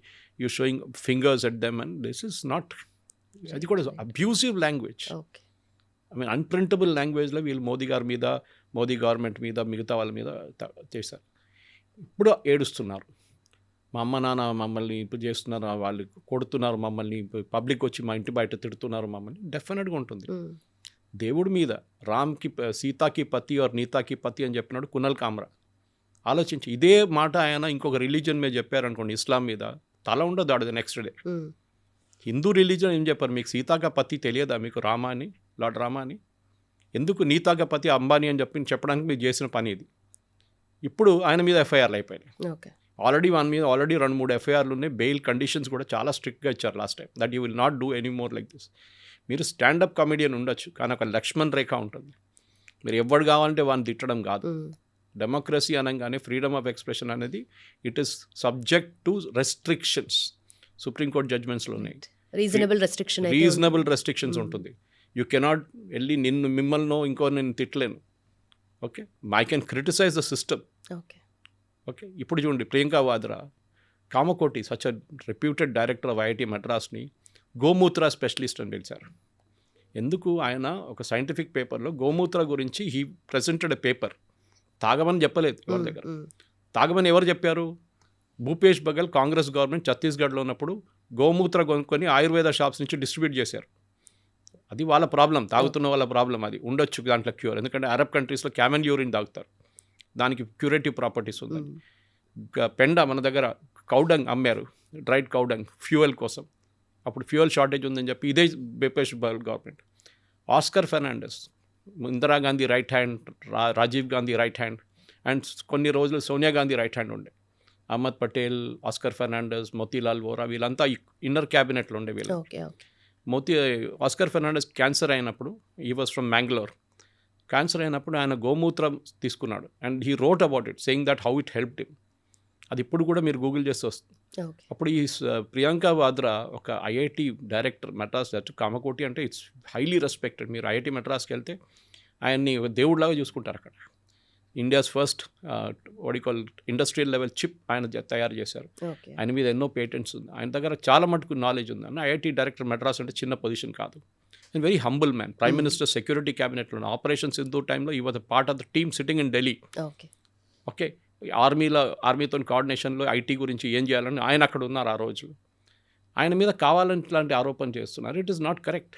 you showing fingers at them and this is not, అది కూడా అబ్యూసివ్ లాంగ్వేజ్. ఐ మీన్ అన్ప్రింటబుల్ లాంగ్వేజ్లో వీళ్ళు మోదీ గారి మీద, మోదీ గవర్నమెంట్ మీద, మిగతా వాళ్ళ మీద చేశారు. ఇప్పుడు ఏడుస్తున్నారు, మా అమ్మ నాన్న మమ్మల్ని ఇప్పుడు చేస్తున్నారు, వాళ్ళు కొడుతున్నారు మమ్మల్ని, పబ్లిక్ వచ్చి మా ఇంటి బయట తిడుతున్నారు మమ్మల్ని. డెఫినెట్గా ఉంటుంది. దేవుడి మీద రామ్కి సీతాకి పతి ఆర్ నీతాకి పతి అని చెప్పినాడు కునల్ కామ్రా. ఆలోచించి ఇదే మాట ఆయన ఇంకొక రిలీజన్ మీద చెప్పారనుకోండి, ఇస్లాం మీద, తల ఉండదు ఆడదు నెక్స్ట్ డే. హిందూ రిలీజన్ ఏం చెప్పారు, మీకు సీతాక పతి తెలియదా, మీకు రామా అని, లార్డ్ రామా అని, ఎందుకు నీతాక పతి అంబానీ అని చెప్పడానికి మీరు చేసిన పని ఇది. ఇప్పుడు ఆయన మీద ఎఫ్ఐఆర్లు అయిపోయినాయి. ఆల్రెడీ 2-3 ఎఫ్ఐఆర్లు ఉన్నాయి. బెయిల్ కండిషన్స్ కూడా చాలా స్ట్రిక్ట్గా ఇచ్చారు last time, that you will not do any more like this. మీరు స్టాండప్ కామెడియన్ ఉండొచ్చు, కానీ ఒక లక్ష్మణ్ రేఖ ఉంటుంది. మీరు ఎవరు కావాలంటే వాడిని తిట్టడం కాదు. డెమోక్రసీ అనగానే ఫ్రీడమ్ ఆఫ్ ఎక్స్ప్రెషన్ అనేది it is subject to restrictions. Supreme Court జడ్జ్మెంట్స్లో ఉన్నాయి. రీజనబుల్ రెస్ట్రిక్షన్స్ ఉంటుంది. యూ కెనాట్ వెళ్ళి మిమ్మల్ని ఇంకో నేను తిట్టలేను. Okay, I can criticise the system. Okay, ఇప్పుడు చూడండి Priyanka Vadra, Kamakoti such a reputed director of IIT మద్రాస్ని గోమూత్ర స్పెషలిస్ట్ అని పిలిచారు. ఎందుకు? ఆయన ఒక సైంటిఫిక్ పేపర్లో గోమూత్ర గురించి హీ ప్రెజెంటెడ్ ఎ పేపర్. తాగమని చెప్పలేదు ఎవరి దగ్గర. తాగమని ఎవరు చెప్పారు? భూపేష్ బఘెల్ కాంగ్రెస్ గవర్నమెంట్ ఛత్తీస్గఢ్లో ఉన్నప్పుడు గోమూత్ర కొనుక్కొని ఆయుర్వేద షాప్స్ నుంచి డిస్ట్రిబ్యూట్ చేశారు. అది వాళ్ళ ప్రాబ్లం, తాగుతున్న వాళ్ళ ప్రాబ్లం. అది ఉండొచ్చు దాంట్లో క్యూర్, ఎందుకంటే అరబ్ కంట్రీస్లో క్యామెల్ యూరిన్ తాగుతారు, దానికి క్యూరేటివ్ ప్రాపర్టీస్ ఉంది. పెండ మన దగ్గర కౌడంగ్ అమ్మారు, డ్రైడ్ కౌడంగ్ ఫ్యూయల్ కోసం. అప్పుడు ఫ్యూయల్ షార్టేజ్ ఉందని చెప్పి ఇదే Bhupesh Baghel government. Oscar Fernandes, Indira Gandhi right hand, Rajiv Gandhi right hand, and కొన్ని రోజులు సోనియా గాంధీ రైట్ హ్యాండ్ ఉండే. అహ్మద్ పటేల్, ఆస్కర్ ఫెర్నాండెస్, మోతీలాల్ వోరా, వీళ్ళంతా ఇన్నర్ క్యాబినెట్లో ఉండే వీళ్ళు. ఆస్కర్ ఫెర్నాండెస్ క్యాన్సర్ అయినప్పుడు, he was from Mangalore, cancer అయినప్పుడు ఆయన గోమూత్రం తీసుకున్నాడు and he wrote about it saying that how it helped him. అది ఇప్పుడు కూడా మీరు గూగుల్ చేస్తే వస్తుంది. అప్పుడు ఈ ప్రియాంకా వాద్రా ఒక ఐఐటి డైరెక్టర్ మద్రాస్, కామకోటి అంటే ఇట్స్ హైలీ రెస్పెక్టెడ్. మీరు ఐఐటి మద్రాస్కి వెళ్తే ఆయన్ని దేవుడిలాగా చూసుకుంటారు. అక్కడ India's first call industrial level chip ఆయన తయారు చేశారు. ఆయన మీద ఎన్నో పేటెంట్స్ ఉంది. ఆయన దగ్గర చాలా మటుకు నాలెడ్జ్ ఉంది. అన్న ఐఐటి డైరెక్టర్ మద్రాస్ అంటే చిన్న పొజిషన్ కాదు. And very humble man. Prime minister security క్యాబినెట్లో ఆపరేషన్ సింధూర్ టైంలో he was part of the team sitting in Delhi. Okay, ఆర్మీతో కోఆర్డినేషన్లో ఐటీ గురించి ఏం చేయాలని ఆయన అక్కడ ఉన్నారు ఆ రోజు. ఆయన మీద కావాలని ఇట్లాంటి ఆరోపణ చేస్తున్నారు. It is not correct.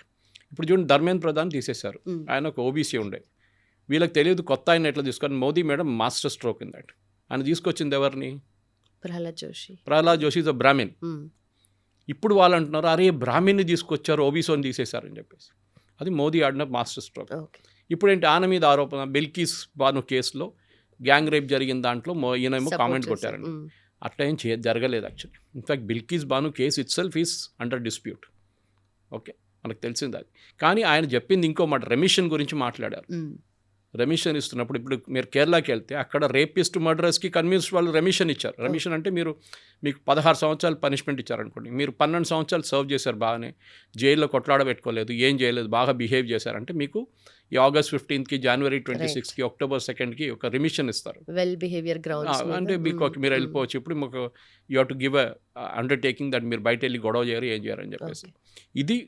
ఇప్పుడు చూడండి, ధర్మేంద్ర ప్రధాన్ తీసేశారు. ఆయన ఒక ఓబీసీ ఉండే, వీళ్ళకి తెలియదు కొత్త ఆయన ఎట్లా తీసుకొని. Modi made master stroke in that. ఆయన తీసుకొచ్చింది ఎవరిని? Prahlad Joshi is a Brahmin. ఇప్పుడు వాళ్ళు అంటున్నారు, అరే బ్రాహ్మిన్ని తీసుకొచ్చారు, ఓబీసీని తీసేశారని చెప్పేసి. అది మోదీ ఆడిన మాస్టర్ స్ట్రోక్. ఓకే. ఇప్పుడు ఏంటి ఆయన మీద ఆరోపణ బిల్కిస్ బాను కేసులో గ్యాంగ్ రేప్ జరిగిన దాంట్లో ఈయనేమో కామెంట్ కొట్టారండి. అట్లా ఏం జరగలేదు actually. In fact Bilkis Bano case itself is under dispute. Okay, మనకు తెలిసింది అది. కానీ ఆయన చెప్పింది ఇంకో మాట, రెమిషన్ గురించి మాట్లాడారు. రెమిషన్ ఇస్తున్నప్పుడు ఇప్పుడు మీరు కేరళకి వెళ్తే అక్కడ రేపిస్ట్ మర్డరర్స్కి కన్విన్స్ వాళ్ళు రెమిషన్ ఇచ్చారు. రెమిషన్ అంటే మీకు 16 సంవత్సరాలు పనిష్మెంట్ ఇచ్చారనుకోండి, మీరు 12 సంవత్సరాలు సర్వ్ చేశారు, బాగానే జైల్లో కొట్లాడబెట్టుకోలేదు, ఏం చేయలేదు, బాగా బిహేవ్ చేశారంటే మీకు ఈ ఆగస్ట్ 15కి, జనవరి 26కి, అక్టోబర్ 2కి ఒక రెమిషన్ ఇస్తారు. వెల్ బిహేవియర్ గ్రౌండ్స్ అంటే మీకు మీరు వెళ్ళిపోవచ్చు. ఇప్పుడు మీకు you have to give a undertaking that మీరు బయట వెళ్ళి గొడవ చేయరు, ఏం చేయరు అని చెప్పేసి ఇది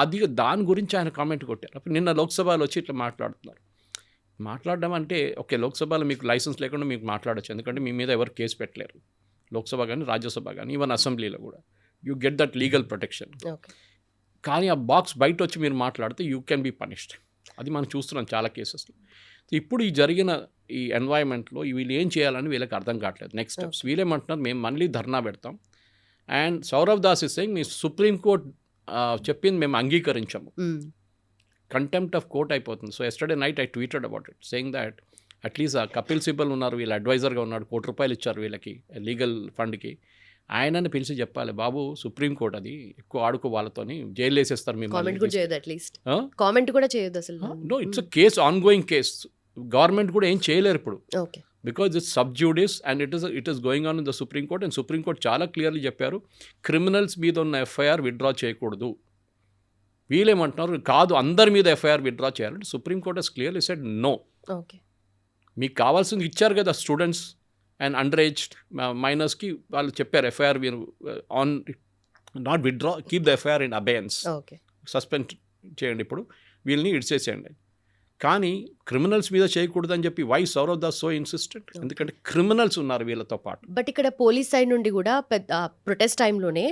అది దాని గురించి ఆయన కామెంట్ కొట్టారు. అప్పుడు నిన్న లోక్సభలో వచ్చి ఇట్లా మాట్లాడడం అంటే ఓకే, లోక్సభలో మీకు లైసెన్స్ లేకుండా మీకు మాట్లాడచ్చు, ఎందుకంటే మీ మీద ఎవరు కేసు పెట్టలేరు, లోక్సభ కానీ రాజ్యసభ కానీ ఈవెన్ అసెంబ్లీలో కూడా you get that legal protection. కానీ ఆ బాక్స్ బయట వచ్చి మీరు మాట్లాడితే యూ కెన్ బీ పనిష్డ్. అది మనం చూస్తున్నాం చాలా కేసెస్లో. ఇప్పుడు ఈ జరిగిన ఈ ఎన్వైరన్మెంట్లో వీళ్ళు ఏం చేయాలని వీళ్ళకి అర్థం కావట్లేదు. నెక్స్ట్ స్టెప్స్ వీళ్ళేమంటున్నారు, మేము మళ్ళీ ధర్నా పెడతాం. And Sourav Das is saying మీ సుప్రీంకోర్టు చెప్పింది మేము అంగీకరించాము, కంటెంప్ట్ ఆఫ్ కోర్ట్ అయిపోతుంది. So yesterday night I tweeted about it saying that at least Kapil Sibal ఉన్నారు, వీళ్ళు అడ్వైజర్గా ఉన్నాడు, ₹1 ఇచ్చారు వీళ్ళకి లీగల్ ఫండ్కి. ఆయనని పిలిచి చెప్పాలి, బాబు సుప్రీంకోర్టు అది ఎక్కువ ఆడుకో వాళ్ళతోని జైలు వేసేస్తారు మేము. కామెంట్ కూడా చేయదు అసలు. No, it's a case, ongoing case. Government కూడా ఏం చేయలేరు ఇప్పుడు, because it's sub judice and it is going on in the Supreme Court. And Supreme Court చాలా క్లియర్లీ చెప్పారు, క్రిమినల్స్ మీద ఉన్న ఎఫ్ఐఆర్ విత్డ్రా చేయకూడదు. వీళ్ళేమంటున్నారు, కాదు అందరి మీద ఎఫ్ఐఆర్ విత్డ్రా చేయాలంటే Supreme Court has clearly said no. మీకు కావాల్సింది ఇచ్చారు కదా, స్టూడెంట్స్ అండ్ అండర్ ఏజ్ మైనర్స్కి వాళ్ళు చెప్పారు ఎఫ్ఐఆర్ మీరు on not withdraw, keep the FIR in అబేయన్స్, suspend చేయండి, ఇప్పుడు వీళ్ళని ఇడిచేసేయండి. కానీ క్రిమినల్స్ మీద చేయకూడదని చెప్పి why Sourav Das so insistent? ఎందుకంటే క్రిమినల్స్ ఉన్నారు వీళ్ళతో పాటు. బట్ ఇక్కడ పోలీస్ సైడ్ నుండి కూడా పెద్ద ప్రొటెస్ట్ టైంలోనే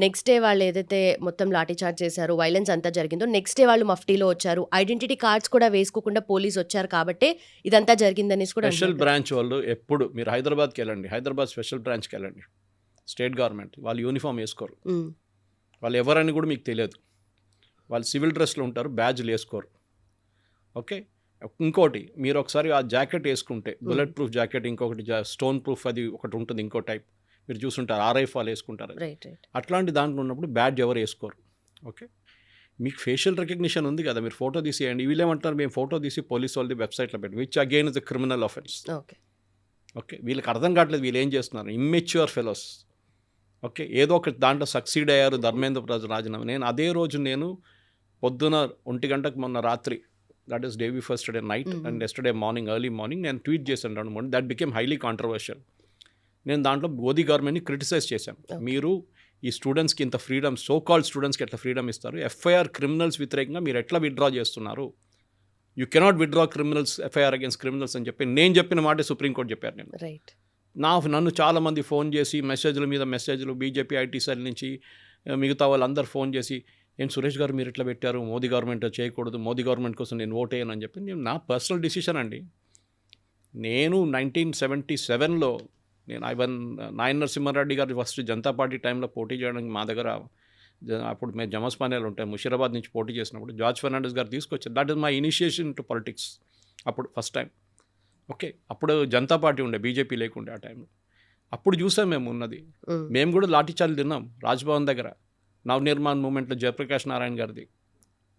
నెక్స్ట్ డే వాళ్ళు ఏదైతే మొత్తం లాఠీ చార్జ్ చేశారో, వైలెన్స్ అంతా జరిగిందో, నెక్స్ట్ డే వాళ్ళు మఫ్టీలో వచ్చారు, ఐడెంటిటీ కార్డ్స్ కూడా వేసుకోకుండా పోలీస్ వచ్చారు కాబట్టి ఇదంతా జరిగిందనేసి కూడా. స్పెషల్ బ్రాంచ్ వాళ్ళు ఎప్పుడు మీరు హైదరాబాద్కి వెళ్ళండి, హైదరాబాద్ స్పెషల్ బ్రాంచ్కి వెళ్ళండి, స్టేట్ గవర్నమెంట్ వాళ్ళు యూనిఫామ్ వేసుకోరు, వాళ్ళు ఎవరని కూడా మీకు తెలియదు, వాళ్ళు సివిల్ డ్రెస్లో ఉంటారు, బ్యాడ్జ్లు వేసుకోరు. ఓకే, ఇంకోటి మీరు ఒకసారి ఆ జాకెట్ వేసుకుంటే బుల్లెట్ ప్రూఫ్ జాకెట్, ఇంకొకటి స్టోన్ ప్రూఫ్ అది ఒకటి ఉంటుంది, ఇంకో టైప్ మీరు చూసుంటారు, RIF వాళ్ళు వేసుకుంటారు. అట్లాంటి దాంట్లో ఉన్నప్పుడు బ్యాడ్జ్ ఎవరు వేసుకోరు. ఓకే, మీకు ఫేషియల్ రికగ్నిషన్ ఉంది కదా, మీరు ఫోటో తీసేయండి. వీళ్ళేమంటారు, మేము ఫోటో తీసి పోలీస్ వాళ్ళది వెబ్సైట్లో పెట్టి, which again is the criminal offence. Okay, వీళ్ళకి అర్థం కావట్లేదు వీళ్ళు ఏం చేస్తున్నారు, ఇమ్మెచ్యూర్ ఫెలోస్. ఓకే, ఏదో ఒక దాంట్లో సక్సీడ్ అయ్యారు ధర్మేంద్ర రాజీనామా. నేను అదే రోజు పొద్దున 1 గంటకు మొన్న రాత్రి, that is day before yesterday night and yesterday morning early morning నేను ట్వీట్ చేశాను అనమాట. That became highly controversial. నేను దాంట్లో మోదీ గవర్నమెంట్ని క్రిటిసైజ్ చేశాను. మీరు ఈ స్టూడెంట్స్కి ఇంత ఫ్రీడమ్, సో కాల్డ్ స్టూడెంట్స్కి ఎట్లా ఫ్రీడమ్ ఇస్తారు, ఎఫ్ఐఆర్ క్రిమినల్స్ వ్యతిరేకంగా మీరు ఎట్లా విత్డ్రా చేస్తున్నారు, you cannot withdraw criminals FIR against criminals అని చెప్పి నేను చెప్పిన మాట సుప్రీంకోర్టు చెప్పారు. నేను నన్ను చాలామంది ఫోన్ చేసి మెసేజ్ల మీద మెసేజ్లు, బీజేపీ ఐటీ సెల్ నుంచి మిగతా వాళ్ళందరూ ఫోన్ చేసి, నేను సురేష్ గారు మీరు ఇట్లా పెట్టారు, మోదీ గవర్నమెంట్ చేయకూడదు, మోదీ గవర్నమెంట్ కోసం నేను ఓట్ వేయను అని చెప్పి. నేను నా పర్సనల్ డిసిషన్ అండి. నేను 1977లో నాయన నరసింహారెడ్డి గారు ఫస్ట్ జనతా పార్టీ టైంలో పోటీ చేయడానికి మా దగ్గర అప్పుడు మేము జమస్పానియాలు ఉంటాయి, ముషీరాబాద్ నుంచి పోటీ చేసినప్పుడు జార్జ్ ఫెర్నాండెస్ గారు తీసుకొచ్చారు. That is my initiation to politics. అప్పుడు ఫస్ట్ టైం. ఓకే, అప్పుడు జనతా పార్టీ ఉండే, బీజేపీ లేకుండే ఆ టైంలో. అప్పుడు చూసాం మేము ఉన్నది. మేము కూడా లాఠీచార్జ్ తిన్నాం రాజ్భవన్ దగ్గర, నవనిర్మాణ్ మూమెంట్లో జయప్రకాష్ నారాయణ గారిది.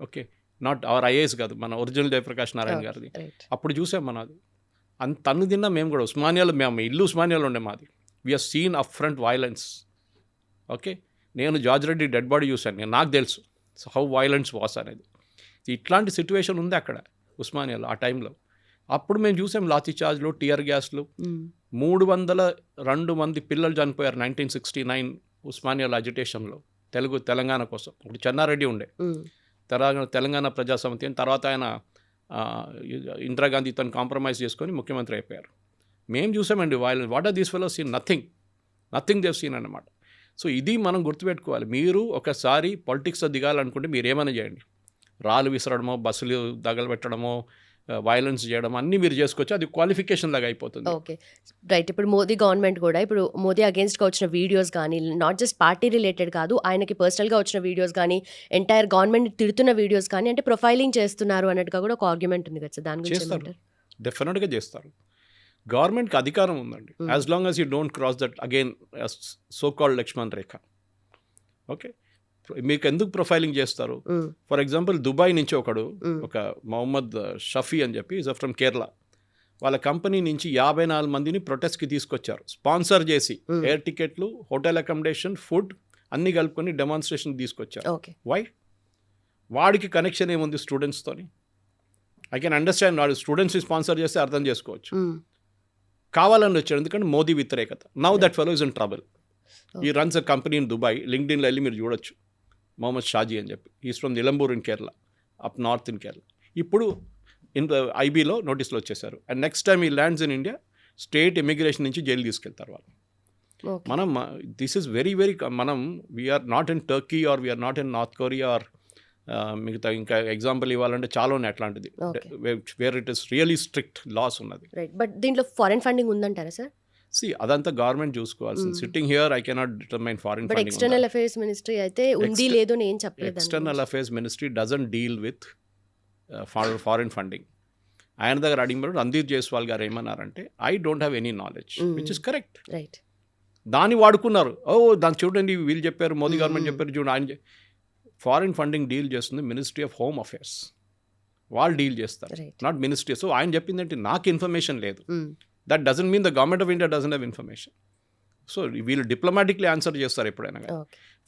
ఓకే, నాట్ అవర్ ఐఏఎస్ కాదు, మన ఒరిజినల్ జయప్రకాష్ నారాయణ గారిది. అప్పుడు చూసాం మనది. తన్ను తిన్నా మేము కూడా. ఉస్మానియాలో మేము ఇల్లు ఉస్మానియాలో ఉండే మాది. We're seen up front violence. Okay, నేను జార్జ్ రెడ్డి డెడ్ బాడీ చూశాను, నాకు తెలుసు హౌ వైలెన్స్ వాస్ అనేది. ఇట్లాంటి సిచ్యువేషన్ ఉంది అక్కడ ఉస్మానియాలో ఆ టైంలో. అప్పుడు మేము చూసాం లాఠీ చార్జ్లు, టియర్ గ్యాస్లు. 302 మంది పిల్లలు చనిపోయారు 1969 ఉస్మానియాలో అజిటేషన్లో, తెలంగాణ కోసం. ఇప్పుడు చెన్నారెడ్డి ఉండే తెలంగాణ ప్రజాసమితి అని, తర్వాత ఆయన ఇందిరాగాంధీ తను కాంప్రమైజ్ చేసుకొని ముఖ్యమంత్రి అయిపోయారు. మేము చూసామండి violence. What are these fellows seen? Nothing they've seen అన్నమాట. సో ఇది మనం గుర్తుపెట్టుకోవాలి. మీరు ఒకసారి పాలిటిక్స్లో దిగాలనుకుంటే మీరు ఏమైనా చేయండి, రాళ్ళు విసరడమో, బస్సులు తగలబెట్టడమో, వైలెన్స్ చేయడం అన్నీ మీరు చేసుకోవచ్చు, అది క్వాలిఫికేషన్ లాగా అయిపోతుంది. Okay, right. ఇప్పుడు మోదీ గవర్నమెంట్ కూడా ఇప్పుడు మోదీ అగేన్స్ట్గా వచ్చిన వీడియోస్ కానీ, నాట్ జస్ట్ పార్టీ రిలేటెడ్ కాదు, ఆయనకి పర్సనల్గా వచ్చిన వీడియోస్ కానీ, ఎంటైర్ గవర్నమెంట్ తిడుతున్న వీడియోస్ కానీ, అంటే ప్రొఫైలింగ్ చేస్తున్నారు అన్నట్టుగా కూడా ఒక ఆర్గ్యుమెంట్ ఉంది కదా సార్, దాని గురించి చేస్తారు, ఏమంటారు? డెఫినెట్గా చేస్తారు. గవర్నమెంట్కి అధికారం ఉందండి, as long as you don't cross that again so called Lakshman Rekha. Okay, మీకు ఎందుకు ప్రొఫైలింగ్ చేస్తారు? ఫర్ ఎగ్జాంపుల్ దుబాయ్ నుంచి ఒక మొహమ్మద్ షఫీ అని చెప్పి ఈజ్ ఫ్రమ్ కేరళ, వాళ్ళ కంపెనీ నుంచి 54 మందిని ప్రొటెస్ట్కి తీసుకొచ్చారు, స్పాన్సర్ చేసి ఎయిర్ టికెట్లు, హోటల్ అకామిడేషన్, ఫుడ్ అన్నీ కలుపుకొని డెమాన్స్ట్రేషన్ తీసుకొచ్చారు. వై? వాడికి కనెక్షన్ ఏముంది స్టూడెంట్స్తోని? ఐ కెన్ అండర్స్టాండ్, వాడు స్టూడెంట్స్ని స్పాన్సర్ చేస్తే అర్థం చేసుకోవచ్చు. కావాలని వచ్చాడు, ఎందుకంటే మోదీ వ్యతిరేకత. Now that fellow is in trouble. He runs a company in Dubai, లింక్డ్ఇన్లో వెళ్ళి మీరు చూడొచ్చు, మొహమ్మద్ షాజీ అని చెప్పి, is from Nilambur in Kerala, up north in Kerala. ఇప్పుడు ఐబీలో నోటీసులు వచ్చేసారు, and next time he lands in India state immigration నుంచి జైలు తీసుకెళ్తారు వాళ్ళు. మనం దిస్ ఈస్ వెరీ వెరీ, మనం we are not in Turkey or we are not in North Korea or మిగతా ఇంకా ఎగ్జాంపుల్ ఇవ్వాలంటే చాలా ఉన్నాయి అట్లాంటిది, where it is really strict laws ఉన్నది. బట్ దీంట్లో ఫారెన్ ఫండింగ్ ఉందంటారా సార్? అదంతా గవర్నమెంట్ చూసుకోవాల్సింది. Sitting here I cannot determine foreign funding. External affairs ministry అయితే ఉంది లేదు అని ఏం చెప్పలేదు. External affairs ministry doesn't deal with foreign funding. ఆయన దగ్గర అడిగినప్పుడు రణ్దీప్ జైస్వాల్ గారు ఏమన్నారంటే, I don't have any knowledge, which is correct. Right, దాన్ని వాడుకున్నారు. దాన్ని చూడండి, వీళ్ళు చెప్పారు, మోదీ గవర్నమెంట్ చెప్పారు, చూడండి ఆయన. ఫారిన్ ఫండింగ్ డీల్ చేస్తుంది మినిస్ట్రీ ఆఫ్ హోమ్ అఫైర్స్, వాళ్ళు డీల్ చేస్తారు, నాట్ మినిస్ట్రీ. సో ఆయన చెప్పిందంటే నాకు ఇన్ఫర్మేషన్ లేదు, that doesn't mean the government of India doesn't have information. So వీళ్ళు డిప్లొమాటిక్లీ ఆన్సర్ చేస్తారు ఎప్పుడైనా.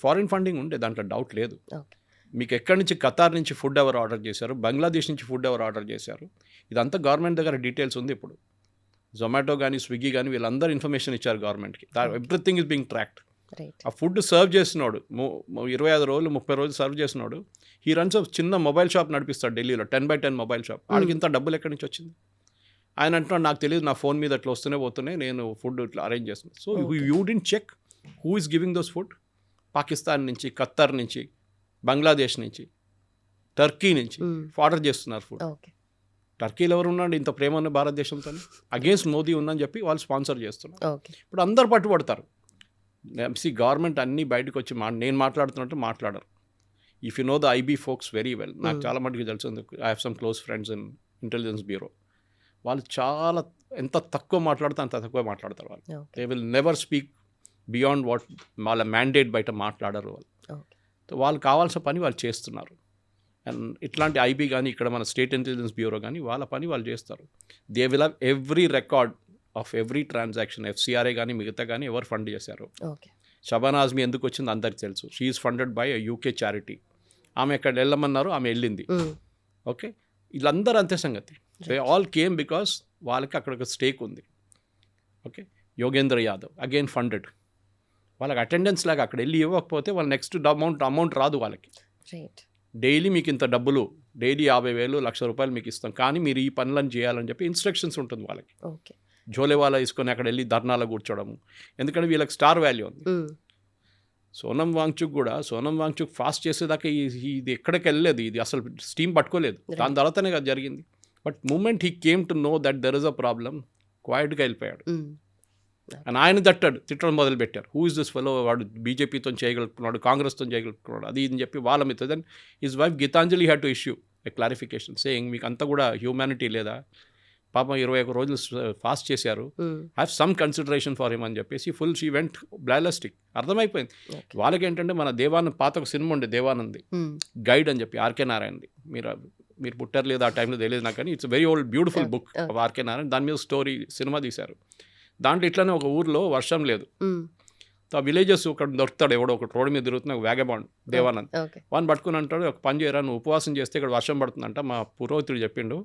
ఫారిన్ ఫండింగ్ ఉంటే దాంట్లో డౌట్ లేదు. మీకు ఎక్కడి నుంచి, ఖతార్ నుంచి ఫుడ్ ఎవరు ఆర్డర్ చేశారు, బంగ్లాదేశ్ నుంచి ఫుడ్ ఎవరు ఆర్డర్ చేశారు, ఇదంతా గవర్నమెంట్ దగ్గర డీటెయిల్స్ ఉంది. ఇప్పుడు జొమాటో కానీ స్విగ్గీ కానీ వీళ్ళందరూ ఇన్ఫర్మేషన్ ఇచ్చారు గవర్నమెంట్కి, ఎవ్రీథింగ్ ఇస్ బీయింగ్ ట్రాక్డ్. ఆ ఫుడ్ సర్వ్ చేసినాడు 25 రోజులు 30 రోజులు సర్వ్ చేసినాడు, ఈ రన్స్ చిన్న మొబైల్ షాప్ నడిపిస్తాడు ఢిల్లీలో, 10x10 మొబైల్ షాప్. వాడికి ఇంత డబ్బులు ఎక్కడి నుంచి వచ్చింది? ఆయన అంటున్నాడు, నాకు తెలియదు, నా ఫోన్ మీద అట్లా వస్తూనే పోతున్నాయి, నేను ఫుడ్ ఇట్లా అరేంజ్ చేస్తున్నాను. So you didn't check who is giving those food. Pakistan నుంచి, ఖత్తర్ నుంచి, బంగ్లాదేశ్ నుంచి, టర్కీ నుంచి ఆర్డర్ చేస్తున్నారు ఫుడ్. టర్కీలో ఎవరు ఉన్నాడు ఇంత ప్రేమ ఉన్న భారతదేశంతో? అగేన్స్ట్ మోదీ ఉందని చెప్పి వాళ్ళు స్పాన్సర్ చేస్తున్నారు. ఇప్పుడు అందరు పట్టుబడతారు. గవర్నమెంట్ అన్నీ బయటకు వచ్చి నేను మాట్లాడుతున్నట్టు మాట్లాడరు. If you know the IB folks very well, నాకు చాలా మటుకు తెలుసు, I have some close friends in intelligence bureau. వాళ్ళు చాలా ఎంత తక్కువ మాట్లాడితే అంత తక్కువ మాట్లాడతారు వాళ్ళు. They will never speak beyond what వాళ్ళ మ్యాండేట్ బయట మాట్లాడరు వాళ్ళు. వాళ్ళు కావాల్సిన పని వాళ్ళు చేస్తున్నారు. అండ్ ఇట్లాంటి ఐబీ కానీ ఇక్కడ మన స్టేట్ ఇంటెలిజెన్స్ బ్యూరో కానీ వాళ్ళ పని వాళ్ళు చేస్తారు. They will have every record of every transaction. FCRA కానీ మిగతా కానీ ఎవరు ఫండ్ చేశారు. షబానా ఆజ్మీ ఎందుకు వచ్చింది అందరికి తెలుసు. She is funded by UK charity. ఆమె ఎక్కడ వెళ్ళమన్నారు, ఆమె వెళ్ళింది. ఓకే, వీళ్ళందరూ అంతే సంగతి. దే ఆల్ కేమ్ బికాస్ వాళ్ళకి అక్కడ ఒక స్టేక్ ఉంది. Okay, Yogendra Yadav again funded. వాళ్ళకి అటెండెన్స్ లాగా అక్కడ వెళ్ళి ఇవ్వకపోతే వాళ్ళ నెక్స్ట్ అమౌంట్ రాదు వాళ్ళకి. డైలీ మీకు ఇంత డబ్బులు, డైలీ 50,000 1,00,000 మీకు ఇస్తాం, కానీ మీరు ఈ పనులను చేయాలని చెప్పి ఇన్స్ట్రక్షన్స్ ఉంటుంది వాళ్ళకి. జోలేవాలా తీసుకొని అక్కడ వెళ్ళి ధర్నాలో కూర్చోవడము, ఎందుకంటే వీళ్ళకి స్టార్ వాల్యూ ఉంది. సోనం వాంగ్చుక్ ఫాస్ట్ చేసేదాకా ఇది ఎక్కడికి వెళ్ళలేదు, ఇది అసలు స్టీమ్ పట్టుకోలేదు. దాని తర్వాతనే కదా జరిగింది. But moment he came to know that there is a problem, క్వైట్గా వెళ్ళిపోయాడు. అండ్ ఆయన తిట్టడం మొదలుపెట్టారు. హూ ఇస్ దిస్ ఫెలో, వాడు బీజేపీతో చేయగలుగుతున్నాడు, కాంగ్రెస్తో చేయగలుగుతున్నాడు, అది ఇది చెప్పి వాళ్ళ మీద. Then his wife Geetanjali had to issue a clarification saying, మీకు అంతా కూడా హ్యూమానిటీ లేదా, పాపం 21 రోజులు ఫాస్ట్ చేశారు, have some consideration for him అని చెప్పేసి ఫుల్ షీ వెంట్ బ్లాలస్టిక్. అర్థమైపోయింది వాళ్ళకి. ఏంటంటే మన దేవానంద్ పాత ఒక సినిమా ఉండే దేవానంద్ గైడ్ అని చెప్పి, ఆర్కే నారాయణది. మీరు పుట్టారు లేదు ఆ టైంలో తెలియదు నాకు, కానీ it's very old beautiful book of RK Narayan. దాని మీద స్టోరీ సినిమా తీశారు. దాంట్లో ఇట్లానే ఒక ఊర్లో వర్షం లేదు, ఆ విలేజెస్ ఒకటి దొరుకుతాడు, ఎవడో ఒకటి రోడ్డు మీద తిరుగుతున్న వ్యాగబాండ్ దేవానంద్. వాడిని పట్టుకుని అంటాడు, ఒక పని చేయరా, నువ్వు ఉపవాసం చేస్తే ఇక్కడ వర్షం పడుతుందంట, మా పురోహితుడు చెప్పిండు,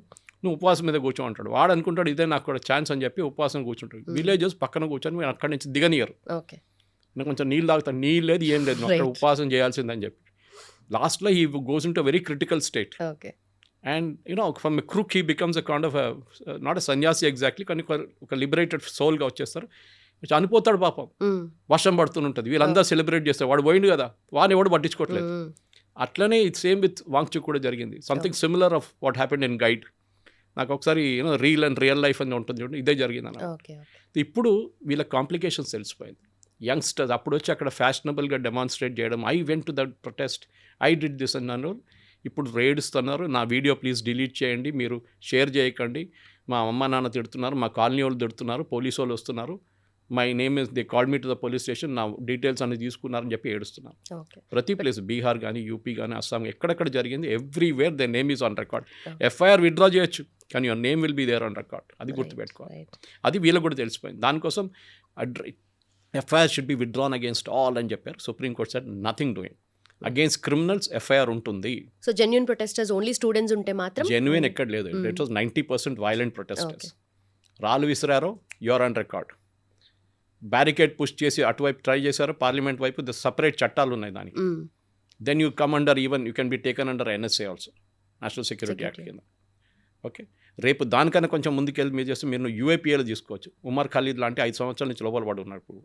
నువ్వు ఉపవాసం మీద కూర్చో అంటాడు. వాడు అనుకుంటాడు ఇదే నాకు కూడా ఛాన్స్ అని చెప్పి ఉపవాసం కూర్చుంటాడు. విలేజెస్ పక్కన కూర్చొని మీరు అక్కడి నుంచి దిగనియరు, నేను కొంచెం నీళ్ళు తాగుతాను, నీళ్ళు లేదు ఏం లేదు, అక్కడ ఉపవాసం చేయాల్సిందని చెప్పి. లాస్ట్లో he goes in to very critical state. And you know from a crook he becomes a kind of not a సన్యాసి ఎగ్జాక్ట్లీ, కానీ ఒక లిబరేటెడ్ సోల్గా వచ్చేస్తారు. చనిపోతాడు పాపం, వర్షం పడుతుంటుంది, వీళ్ళందరూ సెలబ్రేట్ చేస్తారు. వాడు పోయిండు కదా, వాడిని ఎవడు పట్టించుకోవట్లేదు. అట్లనే ఇది సేమ్ విత్ వాంగ్చుక్ కూడా జరిగింది. Something similar of what happened in guide. నాకు ఒకసారి రీల్ అండ్ రియల్ లైఫ్ అని ఉంటుంది చూడండి, ఇదే జరిగింది అన్న. ఓకే ఇప్పుడు వీళ్ళ కాంప్లికేషన్స్ తెలిసిపోయింది. యంగ్స్టర్స్ అప్పుడు వచ్చి అక్కడ ఫ్యాషనబుల్గా డెమాన్స్ట్రేట్ చేయడం, I went to that protest, I did this అన్నారు. ఇప్పుడు రేడుస్తున్నారు, నా వీడియో ప్లీజ్ డిలీట్ చేయండి, మీరు షేర్ చేయకండి, మా అమ్మ నాన్న తిడుతున్నారు, మా కాలనీ వాళ్ళు తిడుతున్నారు, పోలీసు వాళ్ళు వస్తున్నారు, my name is they call me to the police station, నా డీటెయిల్స్ అన్ని తీసుకున్నారని చెప్పి ఏడుస్తున్నారు. ఓకే ప్రతి ప్లేస్ బీహార్ కానీ యూపీ కానీ అస్సాం ఎక్కడెక్కడ జరిగింది, everywhere the name is on record. FIR withdraw చేయొచ్చు కానీ your name will be there on record. అది గుర్తుపెట్టుకోవాలి. అది వీళ్ళకి కూడా తెలిసిపోయింది. దానికోసం FIR should be withdrawn against all అని చెప్పారు. Supreme Court said nothing doing. Against criminals FIR ఉంటుంది. So genuine protesters only students ఉంటే మాత్రం జెన్యున్ ఎక్కడ లేదు. It was 90% violent protesters. రాళ్ళు విసిరారో your on record. Barricade push చేసి అటువైపు ట్రై చేశారు, పార్లమెంట్ వైపు సపరేట్ చట్టాలు ఉన్నాయి దానికి. Then you come under, even you can be taken under NSA also, national security act కింద. ఓకే, రేపు దానికన్నా కొంచెం ముందుకెళ్ళి మీరు చేస్తే మీరు UAPAలో తీసుకోవచ్చు. ఉమర్ ఖలీద్ లాంటి 5 సంవత్సరాల నుంచి లోపల పడి ఉన్నారు ఇప్పుడు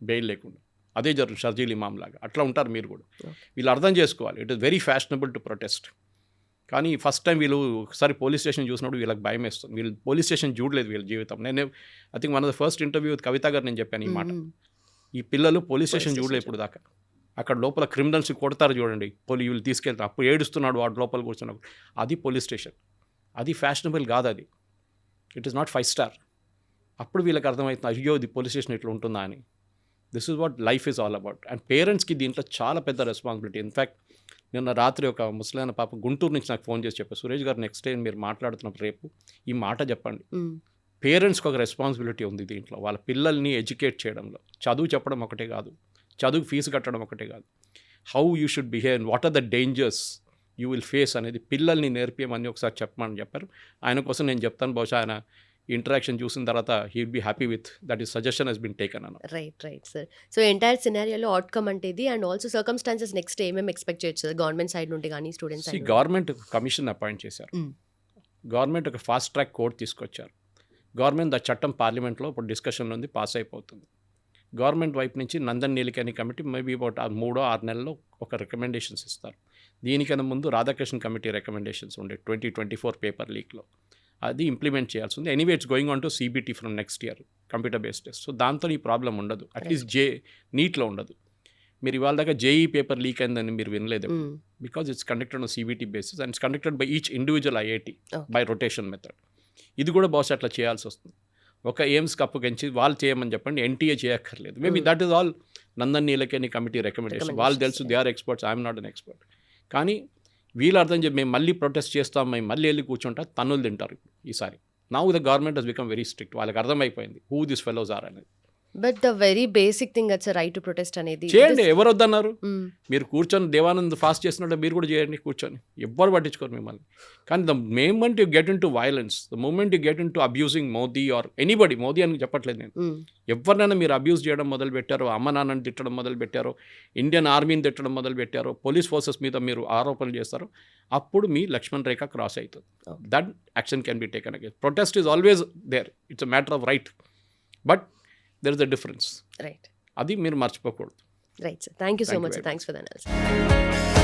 బెయిల్ లేకుండా. అదే జరుగుతుంది షర్జీల్ ఇమామ్ లాగా. అట్లా ఉంటారు మీరు కూడా. వీళ్ళు అర్థం చేసుకోవాలి, it is very fashionable to protest. కానీ ఫస్ట్ టైం వీళ్ళు ఒకసారి పోలీస్ స్టేషన్ చూసినప్పుడు వీళ్ళకి భయం వేస్తుంది. వీళ్ళు పోలీస్ స్టేషన్ చూడలేదు వీళ్ళ జీవితం. నేను I think one of the first interview with Kavitha గారు నేను చెప్పాను ఈ మాట. ఈ పిల్లలు పోలీస్ స్టేషన్ చూడలేదు ఇప్పుడు దాకా. అక్కడ లోపల క్రిమినల్స్ కొడతారు చూడండి, వీళ్ళు తీసుకెళ్తారు, అప్పుడు ఏడుస్తున్నాడు వాడు లోపల కూర్చున్నప్పుడు. అది పోలీస్ స్టేషన్, అది ఫ్యాషనబుల్ కాదు. అది ఇట్ ఈస్ నాట్ 5 స్టార్. అప్పుడు వీళ్ళకి అర్థమవుతుంది, అయ్యో ఇది పోలీస్ స్టేషన్ ఇట్లా ఉంటుందా అని. This is what life is all about. And పేరెంట్స్కి దీంట్లో చాలా పెద్ద రెస్పాన్సిబిలిటీ. ఇన్ఫ్యాక్ట్ నిన్న రాత్రి ఒక ముసలైన పాప గుంటూరు నుంచి నాకు ఫోన్ చేసి చెప్పారు, సురేష్ గారు నెక్స్ట్ టైం మీరు మాట్లాడుతున్నప్పుడు రేపు ఈ మాట చెప్పండి. పేరెంట్స్కి ఒక రెస్పాన్సిబిలిటీ ఉంది దీంట్లో, వాళ్ళ పిల్లల్ని ఎడ్యుకేట్ చేయడంలో. చదువు చెప్పడం ఒకటే కాదు, చదువు ఫీజు కట్టడం ఒకటే కాదు, how you should behave, what are the dangers you will face అనేది పిల్లల్ని నేర్పియమని ఒకసారి చెప్పమని చెప్పారు. ఆయన కోసం నేను చెప్తాను, బహుశా ఆయన ఇంటరాక్షన్ చూసిన తర్వాత he will be happy with that is suggestion he's been taken అన్న. Right sir. సో ఎంటైర్ సినారియోలో అవుట్కమ్ అంటే ఇది, అండ్ ఆల్సో సర్కమ్స్టాన్సెస్ నెక్స్ట్ ఏమేమి ఎక్స్పెక్ట్ చేయొచ్చు సార్ గవర్నమెంట్ సైడ్ నుండి కానీ students side? Government commission appoint చేశారు. గవర్నమెంట్ ఒక ఫాస్ట్ ట్రాక్ కోర్ట్ తీసుకొచ్చారు. గవర్నమెంట్ ఆ చట్టం పార్లమెంట్లో ఇప్పుడు డిస్కషన్లో ఉంది, పాస్ అయిపోతుంది. గవర్నమెంట్ వైపు నుంచి Nandan Nilekani committee maybe about 3-6 నెలల్లో ఒక రికమెండేషన్స్ ఇస్తారు. దీనికన్నా ముందు రాధాకృష్ణ కమిటీ రికమెండేషన్స్ ఉండే 2024 పేపర్ లీక్లో, అది ఇంప్లిమెంట్ చేయాల్సి ఉంది. Anyway it's going on to CBT from next year, computer based test. So దాంతో ఈ ప్రాబ్లం ఉండదు, అట్లీస్ట్ నీట్లో ఉండదు. మీరు ఇవాళ దాకా JEE పేపర్ లీక్ అయిందని మీరు వినలేదు, because it's conducted on CBT basis and it's conducted by each individual IIT by rotation method. ఇది కూడా బహుశా అట్లా చేయాల్సి వస్తుంది. ఒక ఎయిమ్స్కి అప్పగించి వాళ్ళు చేయమని చెప్పండి, NTA చేయక్కర్లేదు. Maybe that is all Nandan Nilekani committee recommendation. వాళ్ళు తెలుసు, they are experts, I'm not an expert. కానీ వీళ్ళు అర్థం చెప్పి మేము మళ్ళీ ప్రొటెస్ట్ చేస్తాం, మేము మళ్ళీ వెళ్ళి కూర్చుంటా, తన్నులు తింటారు ఈసారి. Now the government has become very strict. వాళ్ళకి అర్థమైపోయింది హూ దిస్ ఫెలోస్ ఆర్ అనేది. But the very basic thing అట్స్ right to protest అనేది చేయండి. ఎవరు వద్దన్నారు? మీరు కూర్చొని దేవానంద్ ఫాస్ట్ చేసినట్టు మీరు కూడా చేయండి కూర్చొని, ఎవ్వరు పట్టించుకోరు మిమ్మల్ని. కానీ the moment you get into violence, the moment you get into abusing Modi or anybody, Modi అని చెప్పట్లేదు నేను, ఎవరినైనా మీరు అబ్యూజ్ చేయడం మొదలు పెట్టారో, అమ్మ నాన్నని తిట్టడం మొదలు పెట్టారో, ఇండియన్ ఆర్మీని తిట్టడం మొదలు పెట్టారో, పోలీస్ ఫోర్సెస్ మీద మీరు ఆరోపణలు చేస్తారో, అప్పుడు మీ లక్ష్మణ్ రేఖ క్రాస్ అవుతుంది. That action can be taken again. Protest is always there, it's a matter of right, but there is a difference. Right. అది మీరు మర్చిపోకూడదు. Right, sir. Thank you so much, sir. Thanks for the analysis.